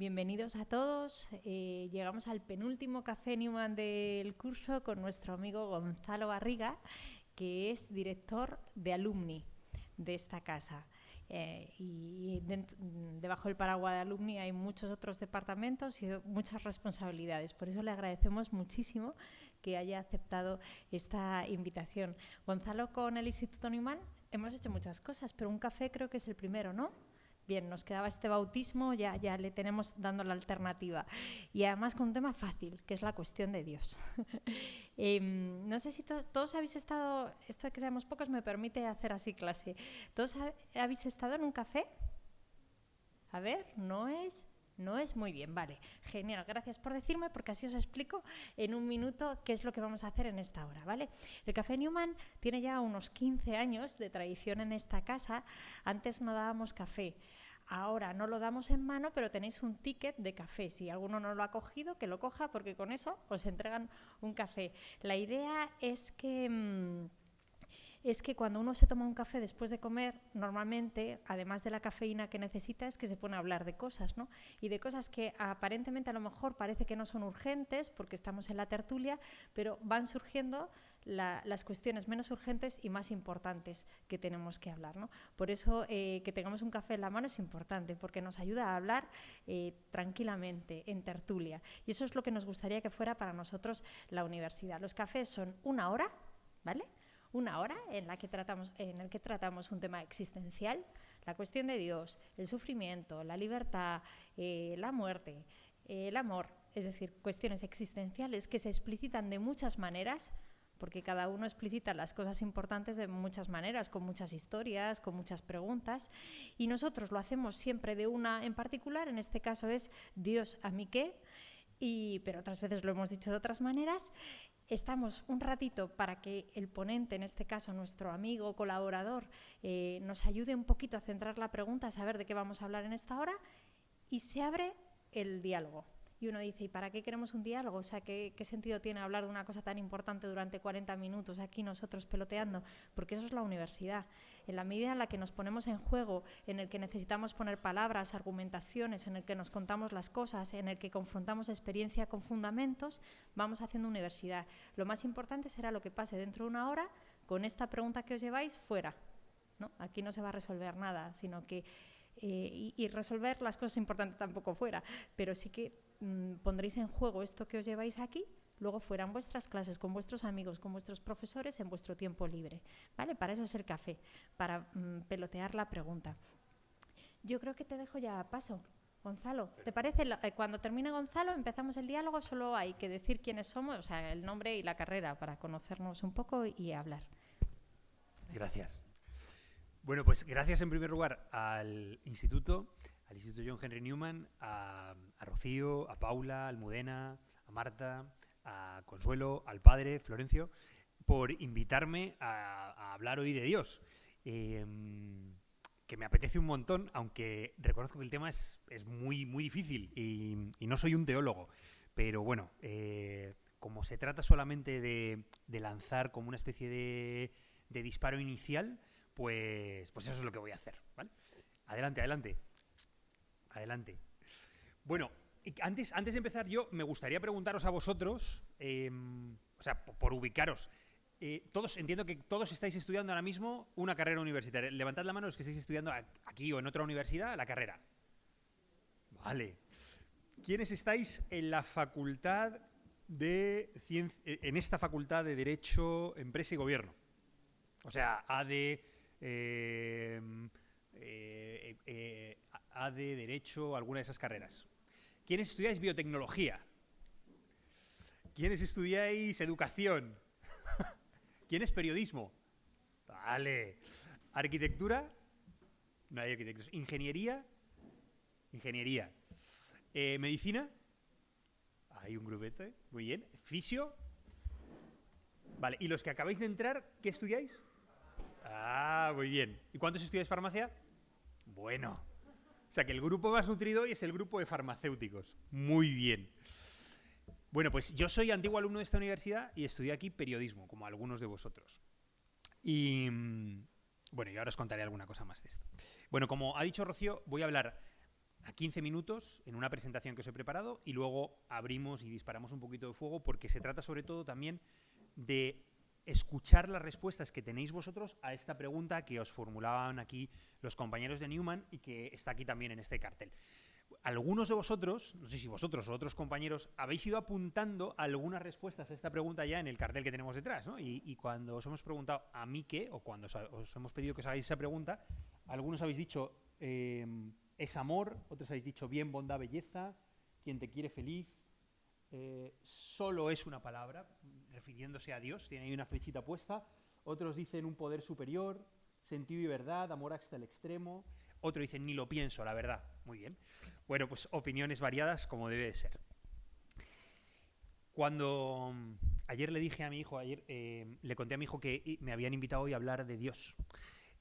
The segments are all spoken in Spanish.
Bienvenidos a todos. Llegamos al penúltimo Café Newman del curso con nuestro amigo Gonzalo Barriga, que es director de Alumni de esta casa. Debajo del paraguas de Alumni hay muchos otros departamentos y muchas responsabilidades. Por eso le agradecemos muchísimo que haya aceptado esta invitación. Gonzalo, con el Instituto Newman hemos hecho muchas cosas, pero un café creo que es el primero, ¿no? Bien, nos quedaba este bautismo, ya le tenemos dando la alternativa. Y además con un tema fácil, que es la cuestión de Dios. No sé si todos habéis estado, esto de que seamos pocos me permite hacer así clase. ¿Todos habéis estado en un café? A ver, no es muy bien, vale. Genial, gracias por decirme, porque así os explico en un minuto qué es lo que vamos a hacer en esta hora, ¿vale? El Café Newman tiene ya unos 15 años de tradición en esta casa. Antes no dábamos café. Ahora no lo damos en mano, pero tenéis un ticket de café. Si alguno no lo ha cogido, que lo coja, porque con eso os entregan un café. La idea es que cuando uno se toma un café después de comer, normalmente, además de la cafeína que necesita, es que se pone a hablar de cosas, ¿no? Y de cosas que aparentemente a lo mejor parece que no son urgentes, porque estamos en la tertulia, pero van surgiendo las cuestiones menos urgentes y más importantes que tenemos que hablar, ¿no? Por eso que tengamos un café en la mano es importante, porque nos ayuda a hablar tranquilamente, en tertulia. Y eso es lo que nos gustaría que fuera para nosotros la universidad. Los cafés son 1 hora, ¿vale? 1 hora en el que tratamos un tema existencial, la cuestión de Dios, el sufrimiento, la libertad, la muerte, el amor, es decir, cuestiones existenciales que se explicitan de muchas maneras, porque cada uno explicita las cosas importantes de muchas maneras, con muchas historias, con muchas preguntas, y nosotros lo hacemos siempre de una en particular. En este caso es Dios, ¿a mí qué? Pero otras veces lo hemos dicho de otras maneras. Estamos un ratito para que el ponente, en este caso nuestro amigo, colaborador, nos ayude un poquito a centrar la pregunta, a saber de qué vamos a hablar en esta hora, y se abre el diálogo. Y uno dice, ¿y para qué queremos un diálogo? O sea, ¿qué sentido tiene hablar de una cosa tan importante durante 40 minutos aquí nosotros peloteando? Porque eso es la universidad. En la medida en la que nos ponemos en juego, en el que necesitamos poner palabras, argumentaciones, en el que nos contamos las cosas, en el que confrontamos experiencia con fundamentos, vamos haciendo universidad. Lo más importante será lo que pase dentro de 1 hora con esta pregunta que os lleváis fuera, ¿no? Aquí no se va a resolver nada, sino que y resolver las cosas importantes tampoco fuera, pero sí que pondréis en juego esto que os lleváis aquí, luego fuera en vuestras clases, con vuestros amigos, con vuestros profesores, en vuestro tiempo libre, ¿vale? Para eso es el café, para pelotear la pregunta. Yo creo que te dejo ya paso. Gonzalo, ¿te parece? Cuando termine Gonzalo empezamos el diálogo, solo hay que decir quiénes somos, o sea, el nombre y la carrera, para conocernos un poco y hablar. Gracias. Bueno, pues gracias en primer lugar al Instituto John Henry Newman, a Rocío, a Paula, a Almudena, a Marta, a Consuelo, al padre Florencio, por invitarme a hablar hoy de Dios. Que me apetece un montón, aunque reconozco que el tema es muy, muy difícil y no soy un teólogo. Pero bueno, como se trata solamente de lanzar como una especie de disparo inicial, pues eso es lo que voy a hacer, ¿vale? Adelante. Bueno, antes de empezar yo me gustaría preguntaros a vosotros, o sea, por ubicaros, entiendo que todos estáis estudiando ahora mismo una carrera universitaria. Levantad la mano los que estáis estudiando aquí o en otra universidad la carrera. Vale. ¿Quiénes estáis en la facultad en esta facultad de Derecho, Empresa y Gobierno? O sea, AD, Derecho, alguna de esas carreras. ¿Quiénes estudiáis biotecnología? ¿Quiénes estudiáis educación? ¿Quiénes periodismo? Vale. ¿Arquitectura? No hay arquitectos. ¿Ingeniería? Ingeniería. ¿Medicina? Hay un grupete. Muy bien. ¿Fisio? Vale. ¿Y los que acabáis de entrar, qué estudiáis? Ah, muy bien. ¿Y cuántos estudiáis farmacia? Bueno. O sea que el grupo más nutrido hoy es el grupo de farmacéuticos. Muy bien. Bueno, pues yo soy antiguo alumno de esta universidad y estudié aquí periodismo, como algunos de vosotros. Y bueno, y ahora os contaré alguna cosa más de esto. Bueno, como ha dicho Rocío, voy a hablar a 15 minutos en una presentación que os he preparado y luego abrimos y disparamos un poquito de fuego porque se trata sobre todo también de escuchar las respuestas que tenéis vosotros a esta pregunta que os formulaban aquí los compañeros de Newman y que está aquí también en este cartel. Algunos de vosotros, no sé si vosotros o otros compañeros, habéis ido apuntando algunas respuestas a esta pregunta ya en el cartel que tenemos detrás, ¿no? Y cuando os hemos preguntado a mí qué, o cuando os hemos pedido que os hagáis esa pregunta, algunos habéis dicho es amor, otros habéis dicho bien, bondad, belleza, quien te quiere feliz, solo es una palabra, refiriéndose a Dios, tiene ahí una flechita puesta, otros dicen un poder superior, sentido y verdad, amor hasta el extremo, otro dice ni lo pienso, la verdad. Muy bien. Bueno, pues opiniones variadas como debe de ser. Cuando ayer le dije a mi hijo, le conté a mi hijo que me habían invitado hoy a hablar de Dios.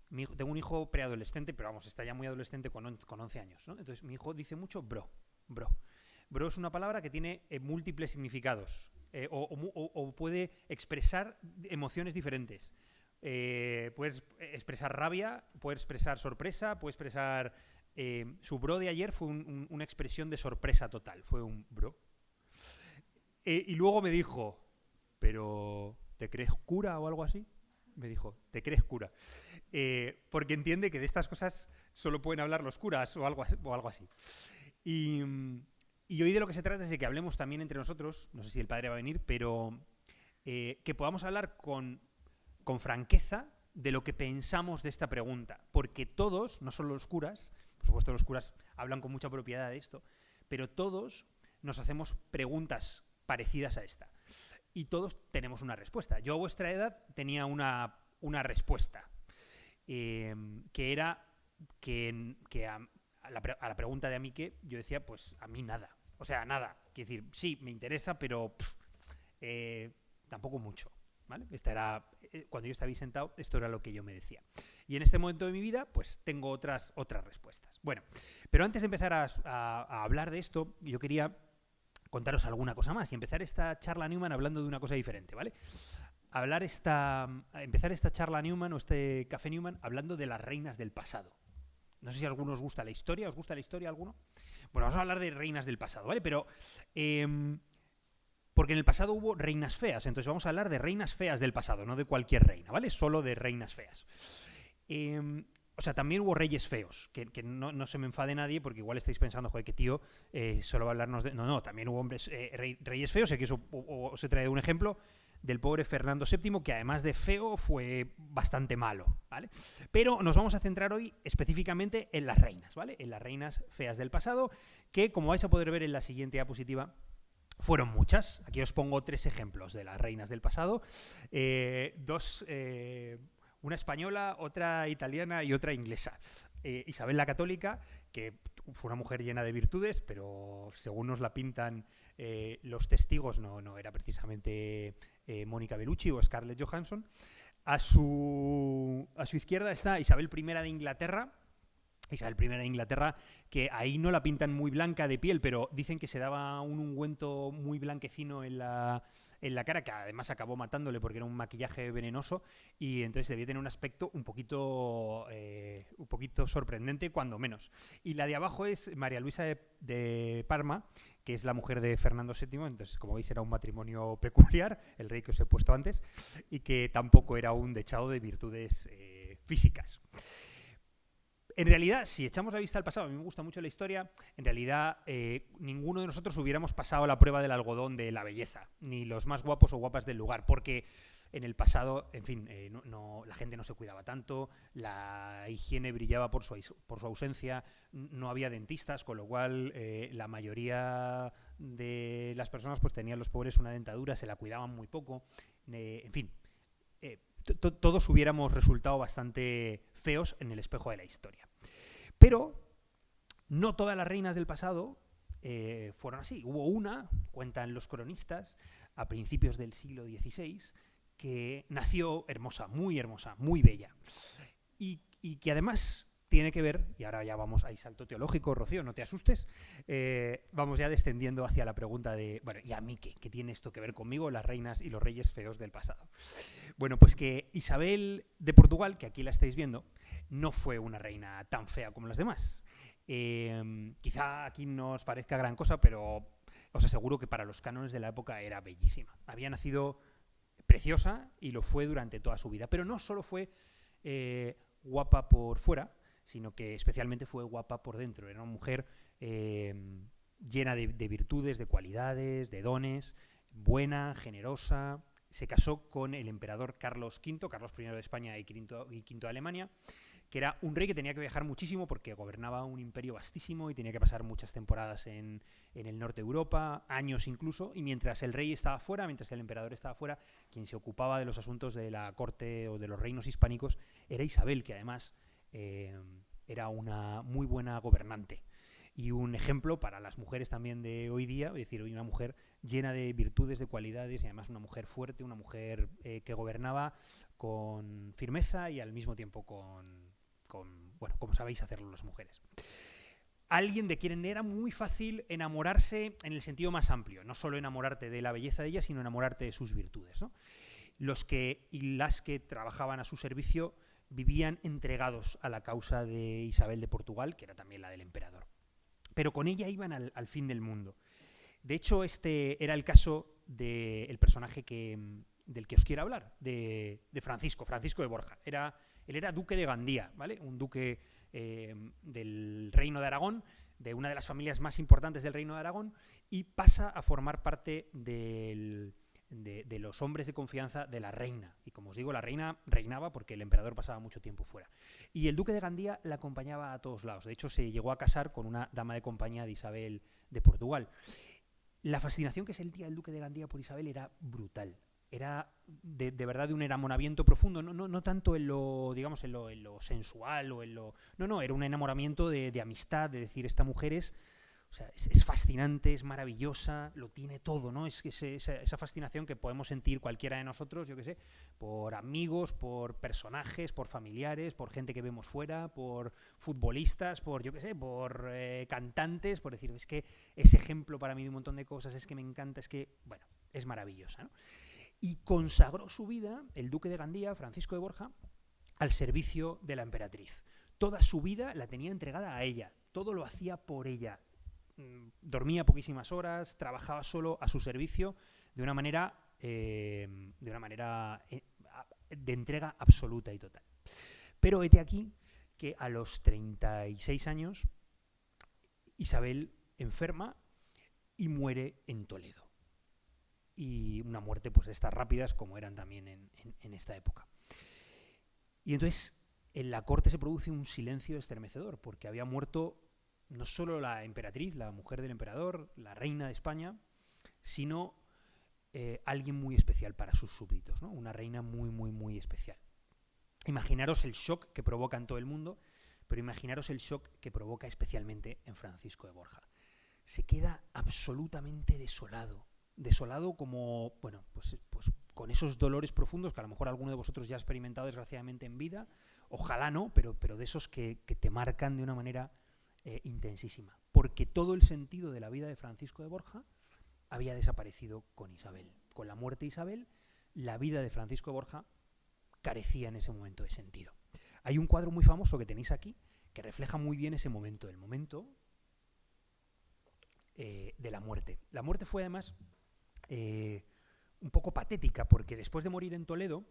Tengo un hijo preadolescente, pero vamos, está ya muy adolescente con 11 años, ¿no? Entonces mi hijo dice mucho bro. Bro es una palabra que tiene múltiples significados o puede expresar emociones diferentes. Puedes expresar rabia, puedes expresar sorpresa, puedes expresar... su bro de ayer fue una expresión de sorpresa total, fue un bro. Y luego me dijo, ¿pero te crees cura o algo así? Me dijo, ¿te crees cura? Porque entiende que de estas cosas solo pueden hablar los curas o algo así. Y hoy de lo que se trata es de que hablemos también entre nosotros, no sé si el padre va a venir, pero que podamos hablar con franqueza de lo que pensamos de esta pregunta, porque todos, no solo los curas, por supuesto los curas hablan con mucha propiedad de esto, pero todos nos hacemos preguntas parecidas a esta y todos tenemos una respuesta. Yo a vuestra edad tenía una respuesta que era que a la pregunta de a mí qué, yo decía pues a mí nada, o sea nada, quiero decir, sí, me interesa, pero tampoco mucho. ¿Vale? Esta era, cuando yo estaba ahí sentado, esto era lo que yo me decía. Y en este momento de mi vida, pues tengo otras respuestas. Bueno, pero antes de empezar a hablar de esto, yo quería contaros alguna cosa más y empezar esta charla Newman hablando de una cosa diferente, ¿vale? Empezar esta charla Newman o este café Newman hablando de las reinas del pasado. No sé si a alguno os gusta la historia. ¿Os gusta la historia a alguno? Bueno, vamos a hablar de reinas del pasado, ¿vale? Pero... porque en el pasado hubo reinas feas, entonces vamos a hablar de reinas feas del pasado, no de cualquier reina, ¿vale? Solo de reinas feas. O sea, también hubo reyes feos, que no se me enfade nadie, porque igual estáis pensando, joder, que tío, solo va a hablarnos de... No, también hubo hombres reyes feos, aquí os he traído un ejemplo del pobre Fernando VII, que además de feo fue bastante malo, ¿vale? Pero nos vamos a centrar hoy específicamente en las reinas, ¿vale? En las reinas feas del pasado, que como vais a poder ver en la siguiente diapositiva, fueron muchas. Aquí os pongo 3 ejemplos de las reinas del pasado. Una española, otra italiana y otra inglesa. Isabel la Católica, que fue una mujer llena de virtudes, pero según nos la pintan los testigos, no era precisamente Mónica Bellucci o Scarlett Johansson. A su izquierda está Isabel I de Inglaterra. Isabel I de Inglaterra, que ahí no la pintan muy blanca de piel, pero dicen que se daba un ungüento muy blanquecino en la cara, que además acabó matándole porque era un maquillaje venenoso, y entonces debía tener un aspecto un poquito sorprendente, cuando menos. Y la de abajo es María Luisa de Parma, que es la mujer de Fernando VII, entonces como veis era un matrimonio peculiar, el rey que os he puesto antes, y que tampoco era un dechado de virtudes físicas. En realidad, si echamos la vista al pasado, a mí me gusta mucho la historia, en realidad ninguno de nosotros hubiéramos pasado la prueba del algodón de la belleza, ni los más guapos o guapas del lugar, porque en el pasado, en fin, la gente no se cuidaba tanto, la higiene brillaba por su ausencia, no había dentistas, con lo cual la mayoría de las personas pues tenían los pobres una dentadura, se la cuidaban muy poco, en fin... todos hubiéramos resultado bastante feos en el espejo de la historia. Pero no todas las reinas del pasado fueron así. Hubo una, cuentan los cronistas, a principios del siglo XVI, que nació hermosa, muy bella. Y que además tiene que ver, y ahora ya vamos, hay salto teológico, Rocío, no te asustes, vamos ya descendiendo hacia la pregunta de, bueno, ¿y a mí qué? ¿Qué tiene esto que ver conmigo, las reinas y los reyes feos del pasado? Bueno, pues que Isabel de Portugal, que aquí la estáis viendo, no fue una reina tan fea como las demás. Quizá aquí no os parezca gran cosa, pero os aseguro que para los cánones de la época era bellísima. Había nacido preciosa y lo fue durante toda su vida. Pero no solo fue guapa por fuera, sino que especialmente fue guapa por dentro. Era una mujer llena de virtudes, de cualidades, de dones, buena, generosa. Se casó con el emperador Carlos V, Carlos I de España y V de Alemania, que era un rey que tenía que viajar muchísimo porque gobernaba un imperio vastísimo y tenía que pasar muchas temporadas en el norte de Europa, años incluso, y mientras el rey estaba fuera, mientras el emperador estaba fuera, quien se ocupaba de los asuntos de la corte o de los reinos hispánicos era Isabel, que además era una muy buena gobernante. Y un ejemplo para las mujeres también de hoy día, es decir, una mujer llena de virtudes, de cualidades, y además una mujer fuerte, una mujer que gobernaba con firmeza y al mismo tiempo bueno, como sabéis hacerlo las mujeres. Alguien de quien era muy fácil enamorarse en el sentido más amplio, no solo enamorarte de la belleza de ella, sino enamorarte de sus virtudes, ¿no? Los que y las que trabajaban a su servicio vivían entregados a la causa de Isabel de Portugal, que era también la del emperador. Pero con ella iban al fin del mundo. De hecho, este era el caso del personaje del que os quiero hablar, de Francisco de Borja. Él era duque de Gandía, ¿vale? Un duque del Reino de Aragón, de una de las familias más importantes del Reino de Aragón, y pasa a formar parte de los hombres de confianza de la reina. Y como os digo, la reina reinaba porque el emperador pasaba mucho tiempo fuera. Y el duque de Gandía la acompañaba a todos lados. De hecho, se llegó a casar con una dama de compañía de Isabel de Portugal. La fascinación que sentía el duque de Gandía por Isabel era brutal. Era de verdad de un enamoramiento profundo, no tanto en lo, digamos, en lo sensual o en lo... No, era un enamoramiento de amistad, de decir, esta mujer es fascinante, es maravillosa, lo tiene todo, ¿no? Es esa fascinación que podemos sentir cualquiera de nosotros, yo qué sé, por amigos, por personajes, por familiares, por gente que vemos fuera, por futbolistas, por, yo qué sé, por cantantes, por decir, es que es ejemplo para mí de un montón de cosas, es que me encanta, es que, bueno, es maravillosa, ¿no? Y consagró su vida, el duque de Gandía, Francisco de Borja, al servicio de la emperatriz. Toda su vida la tenía entregada a ella, todo lo hacía por ella. Dormía poquísimas horas, trabajaba solo a su servicio de una manera de entrega absoluta y total. Pero hete aquí que a los 36 años Isabel enferma y muere en Toledo. Y una muerte pues de estas rápidas como eran también en esta época. Y entonces en la corte se produce un silencio estremecedor porque había muerto no solo la emperatriz, la mujer del emperador, la reina de España, sino alguien muy especial para sus súbditos, ¿no? Una reina muy, muy, muy especial. Imaginaros el shock que provoca en todo el mundo, pero imaginaros el shock que provoca especialmente en Francisco de Borja. Se queda absolutamente desolado como, bueno, pues con esos dolores profundos que a lo mejor alguno de vosotros ya ha experimentado desgraciadamente en vida, ojalá no, pero de esos que te marcan de una manera intensísima, porque todo el sentido de la vida de Francisco de Borja había desaparecido con Isabel. Con la muerte de Isabel, la vida de Francisco de Borja carecía en ese momento de sentido. Hay un cuadro muy famoso que tenéis aquí que refleja muy bien ese momento, el momento de la muerte. La muerte fue además un poco patética porque después de morir en Toledo,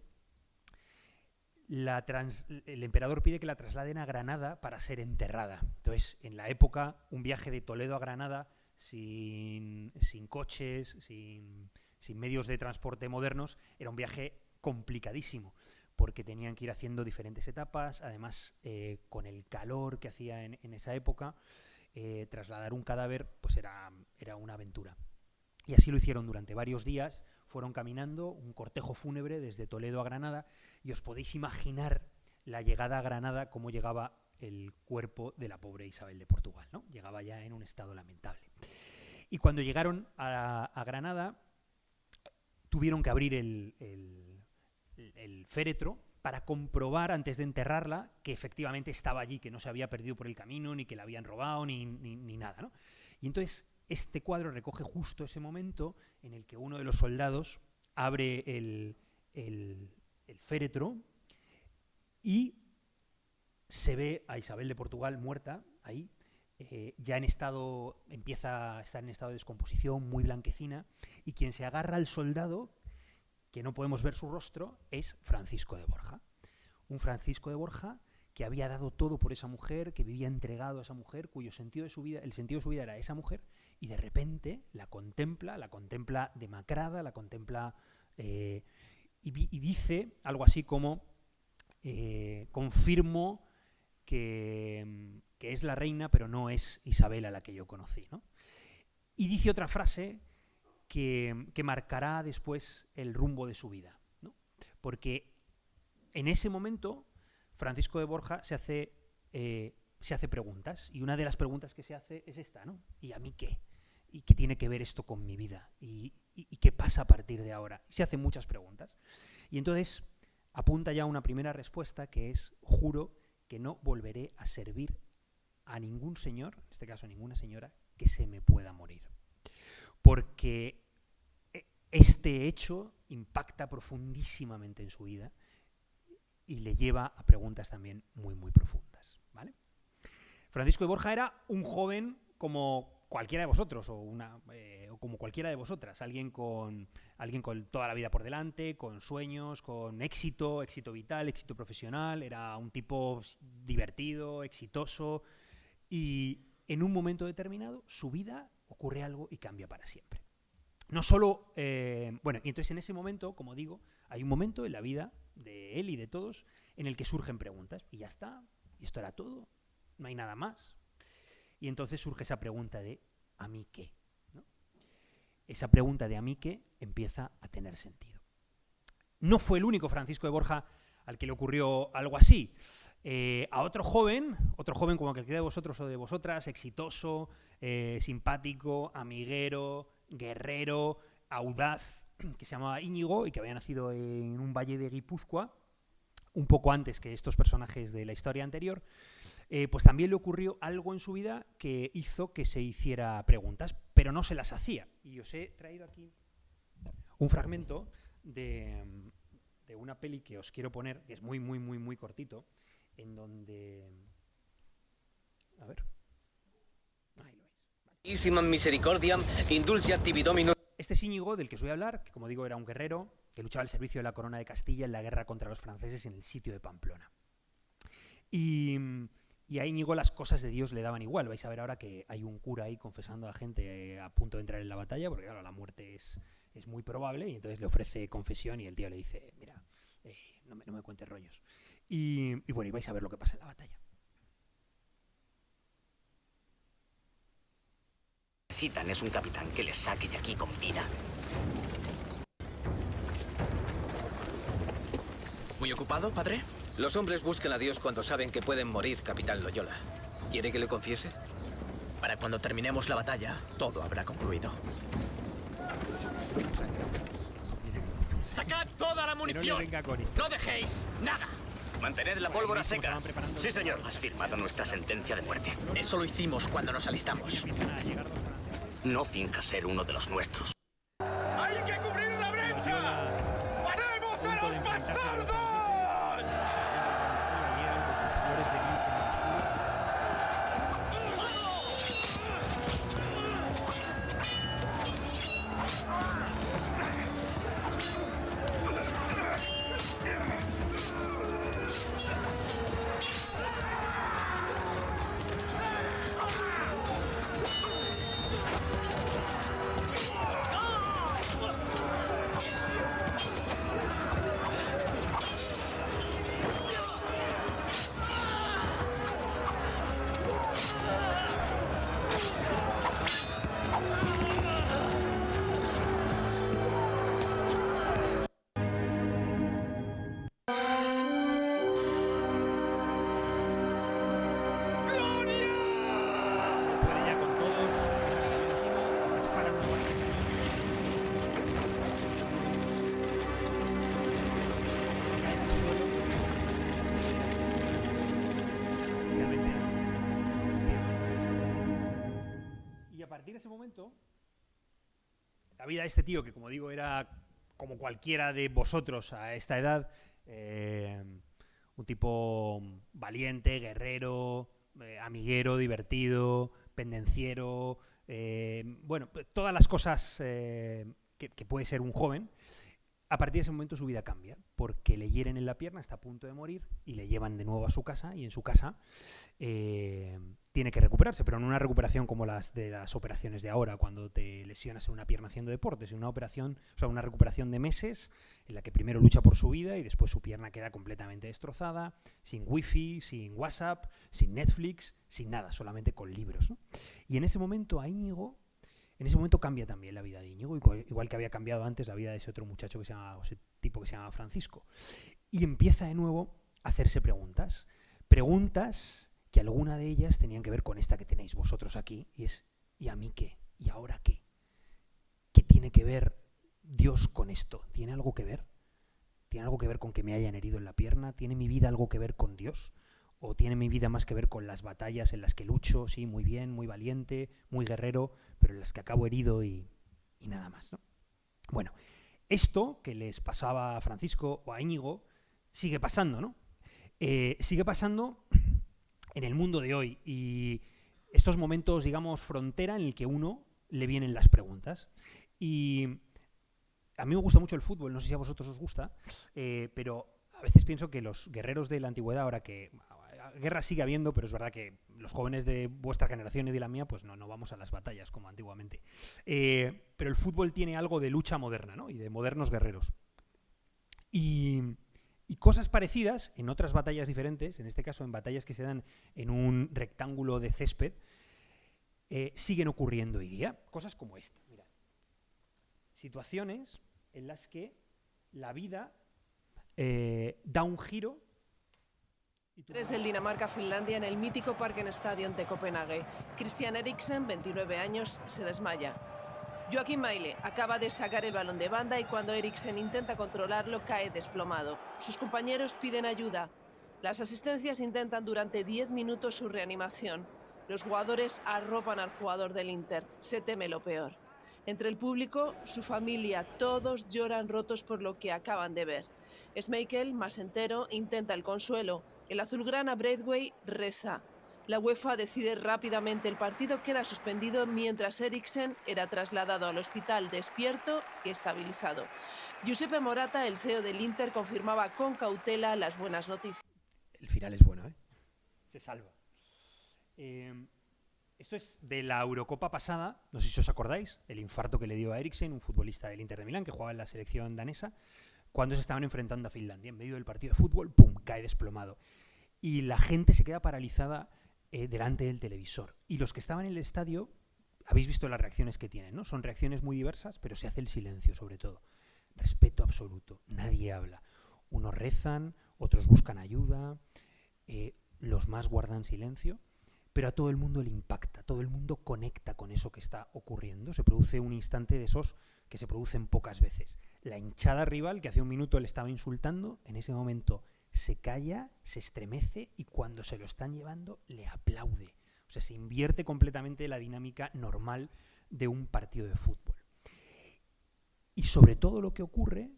el emperador pide que la trasladen a Granada para ser enterrada. Entonces, en la época, un viaje de Toledo a Granada sin coches, sin medios de transporte modernos, era un viaje complicadísimo, porque tenían que ir haciendo diferentes etapas. Además, con el calor que hacía en esa época, trasladar un cadáver pues era una aventura. Y así lo hicieron durante varios días, fueron caminando un cortejo fúnebre desde Toledo a Granada, y os podéis imaginar la llegada a Granada, cómo llegaba el cuerpo de la pobre Isabel de Portugal, ¿no? Llegaba ya en un estado lamentable. Y cuando llegaron a Granada, tuvieron que abrir el féretro para comprobar antes de enterrarla que efectivamente estaba allí, que no se había perdido por el camino, ni que la habían robado, ni nada, ¿no? Y entonces este cuadro recoge justo ese momento en el que uno de los soldados abre el féretro y se ve a Isabel de Portugal muerta ahí, empieza a estar en estado de descomposición, muy blanquecina, y quien se agarra al soldado, que no podemos ver su rostro, es Francisco de Borja. Un Francisco de Borja que había dado todo por esa mujer, que vivía entregado a esa mujer, cuyo sentido de su vida, el sentido de su vida era esa mujer, y de repente la contempla demacrada, la contempla y dice algo así como confirmo que es la reina, pero no es Isabel a la que yo conocí, ¿no? Y dice otra frase que marcará después el rumbo de su vida, ¿no? Porque en ese momento Francisco de Borja se hace preguntas, y una de las preguntas que se hace es esta, ¿no? ¿Y a mí qué? ¿Y qué tiene que ver esto con mi vida? ¿Y qué pasa a partir de ahora? Se hace muchas preguntas. Y entonces apunta ya una primera respuesta, que es: juro que no volveré a servir a ningún señor, en este caso a ninguna señora, que se me pueda morir. Porque este hecho impacta profundísimamente en su vida y le lleva a preguntas también muy, muy profundas, ¿vale? Francisco de Borja era un joven como cualquiera de vosotros, o como cualquiera de vosotras, alguien con toda la vida por delante, con sueños, con éxito vital, éxito profesional. Era un tipo divertido, exitoso, y en un momento determinado su vida ocurre algo y cambia para siempre. No solo, y entonces en ese momento, como digo, hay un momento en la vida de él y de todos en el que surgen preguntas, y ya está, y esto era todo, no hay nada más. Y entonces surge esa pregunta de ¿a mí qué? ¿No? Esa pregunta de ¿a mí qué? Empieza a tener sentido. No fue el único Francisco de Borja al que le ocurrió algo así. A otro joven como cualquiera de vosotros o de vosotras, exitoso, simpático, amiguero, guerrero, audaz, que se llamaba Íñigo y que había nacido en un valle de Guipúzcoa, un poco antes que estos personajes de la historia anterior, pues también le ocurrió algo en su vida que hizo que se hiciera preguntas, pero no se las hacía. Y os he traído aquí un fragmento de una peli que os quiero poner, que es muy, muy, muy, muy cortito, en donde... A ver. Ahí lo veis. Vale. Misericordiam, indulgeat tibi Domino. Este es Íñigo, del que os voy a hablar, que como digo era un guerrero que luchaba al servicio de la corona de Castilla en la guerra contra los franceses en el sitio de Pamplona. Y a Íñigo las cosas de Dios le daban igual. Vais a ver ahora que hay un cura ahí confesando a gente a punto de entrar en la batalla, porque claro, la muerte es muy probable, y entonces le ofrece confesión y el tío le dice, mira, no me cuentes rollos. Y bueno, y vais a ver lo que pasa en la batalla. Necesitan es un capitán que les saque de aquí con vida. ¿Muy ocupado, padre? Los hombres buscan a Dios cuando saben que pueden morir, capitán Loyola. ¿Quiere que le confiese? Para cuando terminemos la batalla, todo habrá concluido. ¡Sacad toda la munición! Que no le venga con esto. ¡No dejéis nada! Mantened la pólvora seca. Sí, señor. Has firmado nuestra sentencia de muerte. Eso lo hicimos cuando nos alistamos. No finjas ser uno de los nuestros. ¡Hay que cubrir la brecha! ¡Paremos a los bastardos! Ese momento, la vida de este tío, que como digo era como cualquiera de vosotros a esta edad, un tipo valiente, guerrero, amiguero, divertido, pendenciero, bueno, todas las cosas que puede ser un joven. A partir de ese momento su vida cambia, porque le hieren en la pierna, está a punto de morir y le llevan de nuevo a su casa, y en su casa tiene que recuperarse, pero no una recuperación como las de las operaciones de ahora, cuando te lesionas en una pierna haciendo deportes, sino una recuperación de meses en la que primero lucha por su vida y después su pierna queda completamente destrozada, sin wifi, sin WhatsApp, sin Netflix, sin nada, solamente con libros, ¿no? Y en ese momento cambia también la vida de Íñigo, igual que había cambiado antes la vida de ese otro muchacho ese tipo que se llama Francisco. Y empieza de nuevo a hacerse preguntas que alguna de ellas tenían que ver con esta que tenéis vosotros aquí, y es, ¿y a mí qué? ¿Y ahora qué? ¿Qué tiene que ver Dios con esto? ¿Tiene algo que ver? ¿Tiene algo que ver con que me hayan herido en la pierna? ¿Tiene mi vida algo que ver con Dios? ¿O tiene mi vida más que ver con las batallas en las que lucho? Sí, muy bien, muy valiente, muy guerrero, pero en las que acabo herido y nada más, ¿no? Bueno, esto que les pasaba a Francisco o a Íñigo sigue pasando, ¿no? Sigue pasando en el mundo de hoy, y estos momentos, digamos, frontera en el que uno le vienen las preguntas. Y a mí me gusta mucho el fútbol, no sé si a vosotros os gusta, pero a veces pienso que los guerreros de la antigüedad, ahora que guerra sigue habiendo, pero es verdad que los jóvenes de vuestra generación y de la mía, pues no vamos a las batallas como antiguamente. Pero el fútbol tiene algo de lucha moderna, ¿no? Y de modernos guerreros. Y cosas parecidas en otras batallas diferentes, en este caso en batallas que se dan en un rectángulo de césped, siguen ocurriendo hoy día. Cosas como esta, mirad. Situaciones en las que la vida da un giro. 3 del Dinamarca-Finlandia en el mítico Parken-Stadion de Copenhague. Christian Eriksen, 29 años, se desmaya. Joaquín Maile acaba de sacar el balón de banda y cuando Eriksen intenta controlarlo cae desplomado. Sus compañeros piden ayuda. Las asistencias intentan durante 10 minutos su reanimación. Los jugadores arropan al jugador del Inter. Se teme lo peor. Entre el público, su familia, todos lloran rotos por lo que acaban de ver. Schmeichel, más entero, intenta el consuelo. El azulgrana Braithwaite reza. La UEFA decide rápidamente, el partido queda suspendido mientras Eriksen era trasladado al hospital despierto y estabilizado. Giuseppe Morata, el CEO del Inter, confirmaba con cautela las buenas noticias. El final es bueno, ¿eh? Se salva. Esto es de la Eurocopa pasada, no sé si os acordáis, el infarto que le dio a Eriksen, un futbolista del Inter de Milán que jugaba en la selección danesa, cuando se estaban enfrentando a Finlandia. En medio del partido de fútbol, ¡pum!, cae desplomado. Y la gente se queda paralizada delante del televisor. Y los que estaban en el estadio, habéis visto las reacciones que tienen, ¿no? Son reacciones muy diversas, pero se hace el silencio, sobre todo. Respeto absoluto. Nadie habla. Unos rezan, otros buscan ayuda, los más guardan silencio, pero a todo el mundo le impacta, todo el mundo conecta con eso que está ocurriendo. Se produce un instante de esos que se producen pocas veces. La hinchada rival, que hace un minuto le estaba insultando, en ese momento se calla, se estremece y cuando se lo están llevando le aplaude. O sea, se invierte completamente la dinámica normal de un partido de fútbol. Y sobre todo lo que ocurre,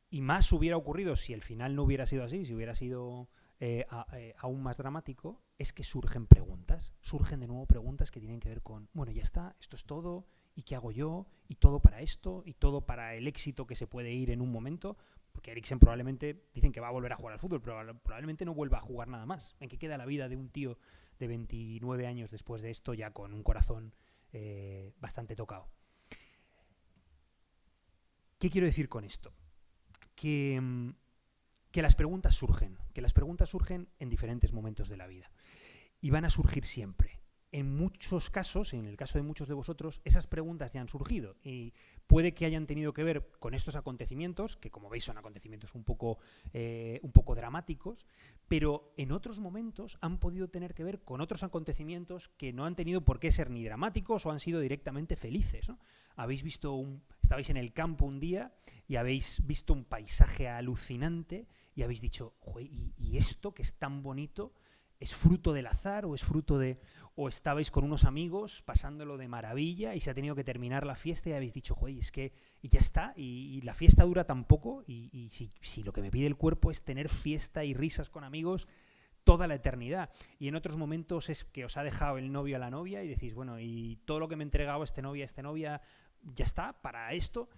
y más hubiera ocurrido si el final no hubiera sido así, si hubiera sido aún más dramático, es que surgen preguntas. Surgen de nuevo preguntas que tienen que ver con, bueno, ya está, esto es todo, ¿y qué hago yo? ¿Y todo para esto? ¿Y todo para el éxito que se puede ir en un momento? Porque Eriksen probablemente, dicen que va a volver a jugar al fútbol, pero probablemente no vuelva a jugar nada más. ¿En qué queda la vida de un tío de 29 años después de esto, ya con un corazón bastante tocado? ¿Qué quiero decir con esto? Que las preguntas surgen en diferentes momentos de la vida y van a surgir siempre. En muchos casos, en el caso de muchos de vosotros, esas preguntas ya han surgido y puede que hayan tenido que ver con estos acontecimientos, que como veis son acontecimientos un poco dramáticos, pero en otros momentos han podido tener que ver con otros acontecimientos que no han tenido por qué ser ni dramáticos o han sido directamente felices, ¿no? Estabais en el campo un día y habéis visto un paisaje alucinante y habéis dicho, ¿y esto que es tan bonito es fruto del azar o es fruto de... o estabais con unos amigos pasándolo de maravilla y se ha tenido que terminar la fiesta y habéis dicho, es que y ya está, y la fiesta dura tan poco y si lo que me pide el cuerpo es tener fiesta y risas con amigos, toda la eternidad. Y en otros momentos es que os ha dejado el novio a la novia y decís, bueno, y todo lo que me he entregado este novia, ya está para esto.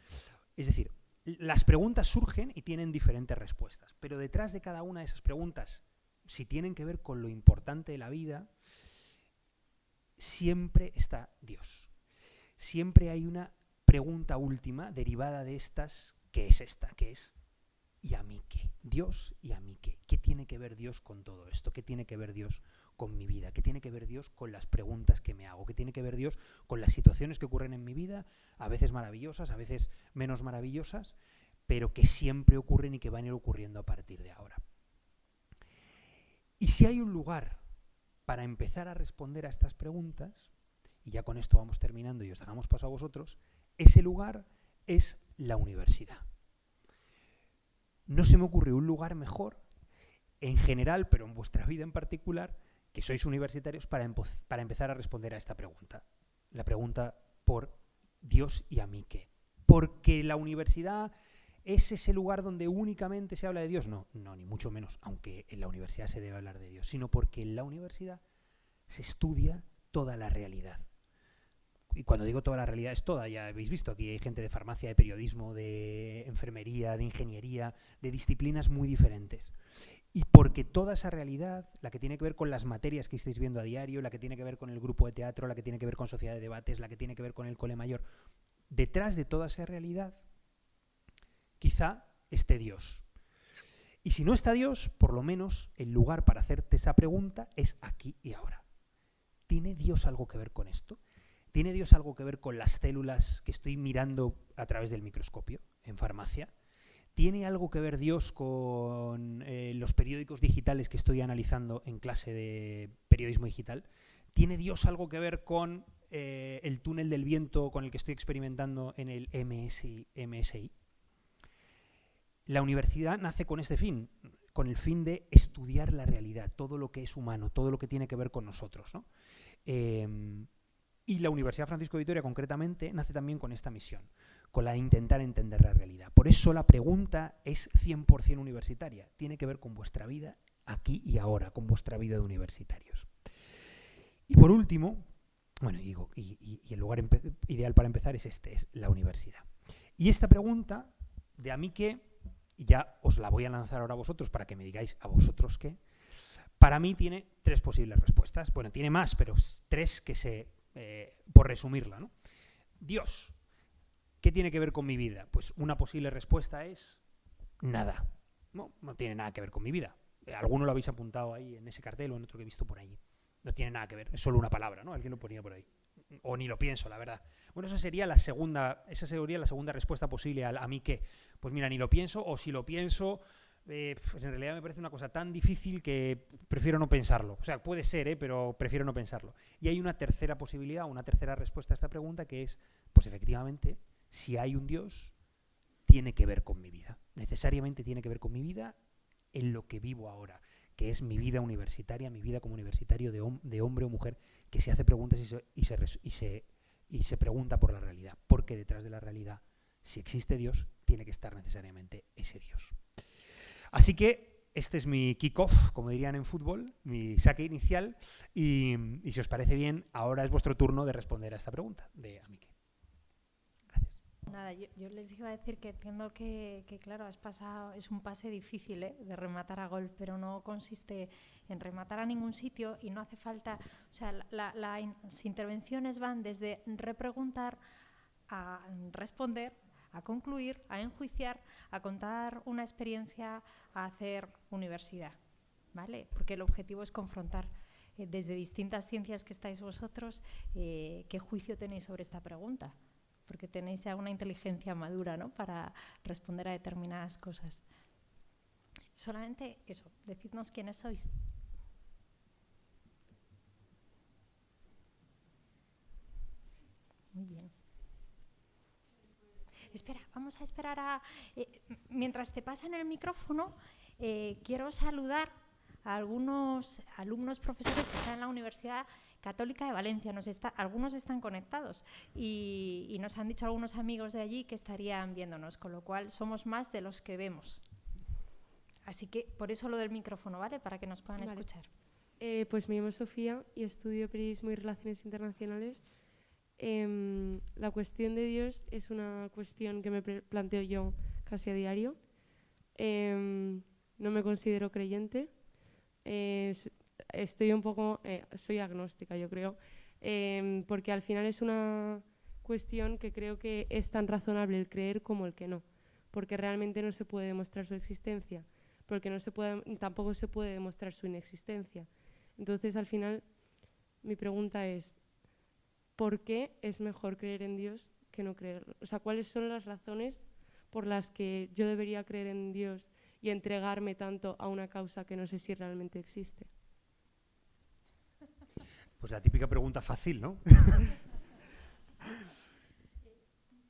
Es decir, las preguntas surgen y tienen diferentes respuestas, pero detrás de cada una de esas preguntas, si tienen que ver con lo importante de la vida, siempre está Dios. Siempre hay una pregunta última derivada de estas, que es esta, que es ¿y a mí qué? Dios, ¿y a mí qué? ¿Qué tiene que ver Dios con todo esto? ¿Qué tiene que ver Dios con mi vida? ¿Qué tiene que ver Dios con las preguntas que me hago? ¿Qué tiene que ver Dios con las situaciones que ocurren en mi vida? A veces maravillosas, a veces menos maravillosas, pero que siempre ocurren y que van a ir ocurriendo a partir de ahora. Y si hay un lugar para empezar a responder a estas preguntas, y ya con esto vamos terminando y os dejamos paso a vosotros, ese lugar es la universidad. No se me ocurre un lugar mejor, en general, pero en vuestra vida en particular, que sois universitarios, para empezar a responder a esta pregunta. La pregunta por Dios y a mí qué. Porque la universidad es ese lugar donde únicamente se habla de Dios. No, ni mucho menos, aunque en la universidad se debe hablar de Dios, sino porque en la universidad se estudia toda la realidad. Y cuando digo toda la realidad es toda, ya habéis visto, aquí hay gente de farmacia, de periodismo, de enfermería, de ingeniería, de disciplinas muy diferentes. Y porque toda esa realidad, la que tiene que ver con las materias que estáis viendo a diario, la que tiene que ver con el grupo de teatro, la que tiene que ver con sociedad de debates, la que tiene que ver con el cole mayor, detrás de toda esa realidad, quizá esté Dios. Y si no está Dios, por lo menos el lugar para hacerte esa pregunta es aquí y ahora. ¿Tiene Dios algo que ver con esto? ¿Tiene Dios algo que ver con las células que estoy mirando a través del microscopio en farmacia? ¿Tiene algo que ver Dios con los periódicos digitales que estoy analizando en clase de periodismo digital? ¿Tiene Dios algo que ver con el túnel del viento con el que estoy experimentando en el MSI? La universidad nace con este fin, con el fin de estudiar la realidad, todo lo que es humano, todo lo que tiene que ver con nosotros, ¿no? Y la Universidad Francisco de Vitoria, concretamente, nace también con esta misión, con la de intentar entender la realidad. Por eso la pregunta es 100% universitaria. Tiene que ver con vuestra vida aquí y ahora, con vuestra vida de universitarios. Y por último, bueno, y el lugar ideal para empezar es es la universidad. Y esta pregunta, de a mí qué, y ya os la voy a lanzar ahora a vosotros para que me digáis a vosotros qué, para mí tiene 3 posibles respuestas. Bueno, tiene más, pero 3 que por resumirla, ¿no? Dios, ¿qué tiene que ver con mi vida? Pues una posible respuesta es nada. No tiene nada que ver con mi vida. Alguno lo habéis apuntado ahí en ese cartel o en otro que he visto por allí. No tiene nada que ver, es solo una palabra, ¿no? Alguien lo ponía por ahí. O ni lo pienso, la verdad. Bueno, esa sería la segunda respuesta posible a mí que, pues mira, ni lo pienso, o si lo pienso, pues en realidad me parece una cosa tan difícil que prefiero no pensarlo. O sea, puede ser, pero prefiero no pensarlo. Y hay una tercera posibilidad, una tercera respuesta a esta pregunta que es, pues efectivamente, si hay un Dios, tiene que ver con mi vida. Necesariamente tiene que ver con mi vida en lo que vivo ahora, que es mi vida universitaria, mi vida como universitario de hombre o mujer que se hace preguntas y se pregunta por la realidad. Porque detrás de la realidad, si existe Dios, tiene que estar necesariamente ese Dios. Así que este es mi kick-off, como dirían en fútbol, mi saque inicial, y si os parece bien, ahora es vuestro turno de responder a esta pregunta de a mí qué. Gracias. Nada, yo les iba a decir que entiendo que claro, es un pase difícil de rematar a gol, pero no consiste en rematar a ningún sitio y no hace falta, o sea, las intervenciones van desde repreguntar a responder, a concluir, a enjuiciar, a contar una experiencia, a hacer universidad, ¿vale? Porque el objetivo es confrontar desde distintas ciencias que estáis vosotros qué juicio tenéis sobre esta pregunta, porque tenéis ya una inteligencia madura, ¿no?, para responder a determinadas cosas. Solamente eso, decidnos quiénes sois. Muy bien. Espera, vamos a esperar mientras te pasan el micrófono, quiero saludar a algunos alumnos profesores que están en la Universidad Católica de Valencia. Algunos están conectados y nos han dicho algunos amigos de allí que estarían viéndonos, con lo cual somos más de los que vemos. Así que por eso lo del micrófono, ¿vale? Para que nos puedan escuchar. Pues me llamo Sofía y estudio Periodismo y Relaciones Internacionales. La cuestión de Dios es una cuestión que me planteo yo casi a diario. No me considero creyente. Estoy un poco... soy agnóstica, yo creo. Porque al final es una cuestión que creo que es tan razonable el creer como el que no. Porque realmente no se puede demostrar su existencia. Porque tampoco se puede demostrar su inexistencia. Entonces, al final, mi pregunta es, ¿por qué es mejor creer en Dios que no creerlo? O sea, ¿cuáles son las razones por las que yo debería creer en Dios y entregarme tanto a una causa que no sé si realmente existe? Pues la típica pregunta fácil, ¿no?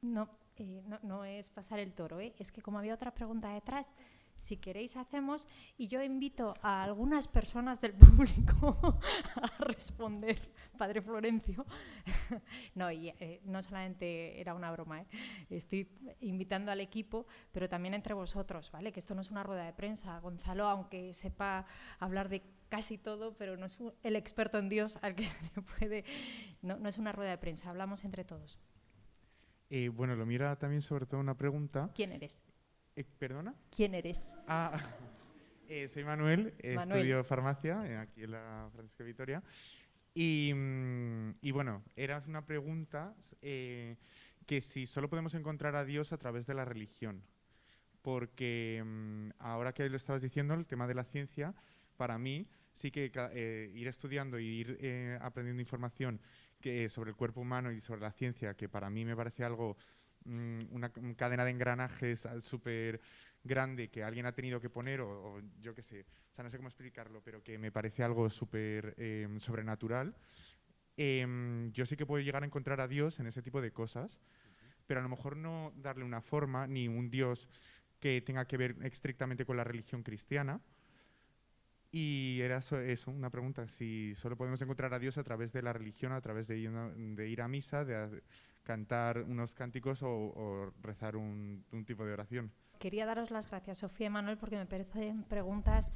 No es pasar el toro, ¿eh? Es que como había otra pregunta detrás, si queréis hacemos, y yo invito a algunas personas del público a responder, Padre Florencio. No, no solamente era una broma, ¿eh? Estoy invitando al equipo, pero también entre vosotros, ¿vale? Que esto no es una rueda de prensa. Gonzalo, aunque sepa hablar de casi todo, pero no es el experto en Dios al que se le puede... No es una rueda de prensa, hablamos entre todos. Bueno, lo mira también sobre todo una pregunta. ¿Quién eres? ¿Perdona? ¿Quién eres? Soy Manuel, Manuel. estudio farmacia aquí en la Francisco de Vitoria. Y bueno, era una pregunta que si solo podemos encontrar a Dios a través de la religión. Porque ahora que lo estabas diciendo, el tema de la ciencia, para mí sí que ir estudiando y ir aprendiendo información sobre el cuerpo humano y sobre la ciencia, que para mí me parece algo, una cadena de engranajes súper grande que alguien ha tenido que poner, o yo qué sé, o sea, no sé cómo explicarlo, pero que me parece algo súper sobrenatural. Yo sí que puedo llegar a encontrar a Dios en ese tipo de cosas, pero a lo mejor no darle una forma, ni un Dios que tenga que ver estrictamente con la religión cristiana. Y era eso, una pregunta, si solo podemos encontrar a Dios a través de la religión, a través de ir a misa, de cantar unos cánticos o rezar un tipo de oración. Quería daros las gracias, Sofía y Manuel, porque me parecen preguntas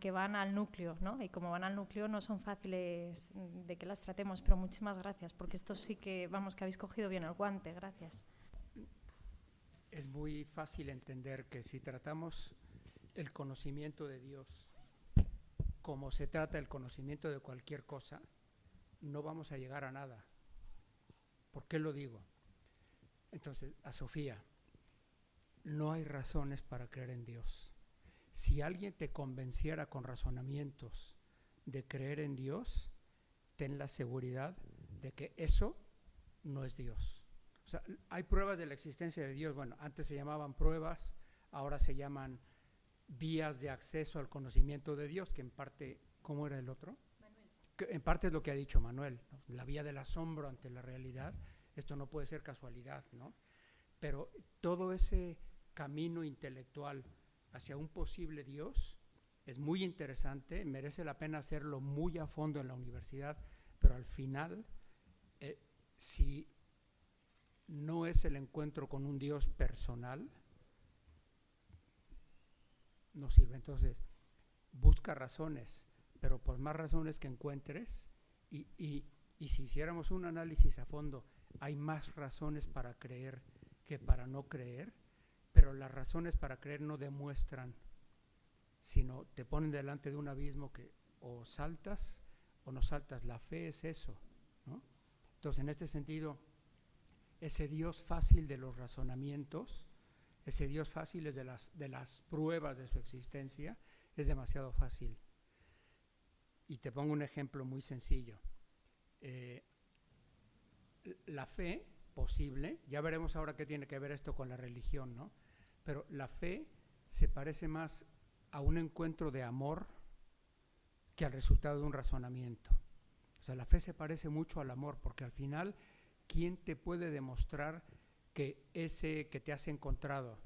que van al núcleo, ¿no? Y como van al núcleo no son fáciles de que las tratemos, pero muchísimas gracias, porque esto sí que, que habéis cogido bien el guante, gracias. Es muy fácil entender que si tratamos el conocimiento de Dios como se trata el conocimiento de cualquier cosa, no vamos a llegar a nada. ¿Por qué lo digo? Entonces, a Sofía, no hay razones para creer en Dios. Si alguien te convenciera con razonamientos de creer en Dios, ten la seguridad de que eso no es Dios. O sea, hay pruebas de la existencia de Dios. Bueno, antes se llamaban pruebas, ahora se llaman vías de acceso al conocimiento de Dios, que en parte, ¿cómo era el otro? Manuel. Que en parte es lo que ha dicho Manuel, ¿no? La vía del asombro ante la realidad. Esto no puede ser casualidad, ¿no? Pero todo ese camino intelectual hacia un posible Dios es muy interesante, merece la pena hacerlo muy a fondo en la universidad, pero al final, si no es el encuentro con un Dios personal, no sirve. Entonces, busca razones, pero por más razones que encuentres, y si hiciéramos un análisis a fondo, hay más razones para creer que para no creer, pero las razones para creer no demuestran, sino te ponen delante de un abismo que o saltas o no saltas. La fe es eso, ¿no? Entonces, en este sentido, ese Dios fácil de los razonamientos, ese Dios fácil es de las pruebas de su existencia, es demasiado fácil. Y te pongo un ejemplo muy sencillo. La fe posible, ya veremos ahora qué tiene que ver esto con la religión, ¿no? Pero la fe se parece más a un encuentro de amor que al resultado de un razonamiento. O sea, la fe se parece mucho al amor, porque al final, ¿quién te puede demostrar que ese que te has encontrado,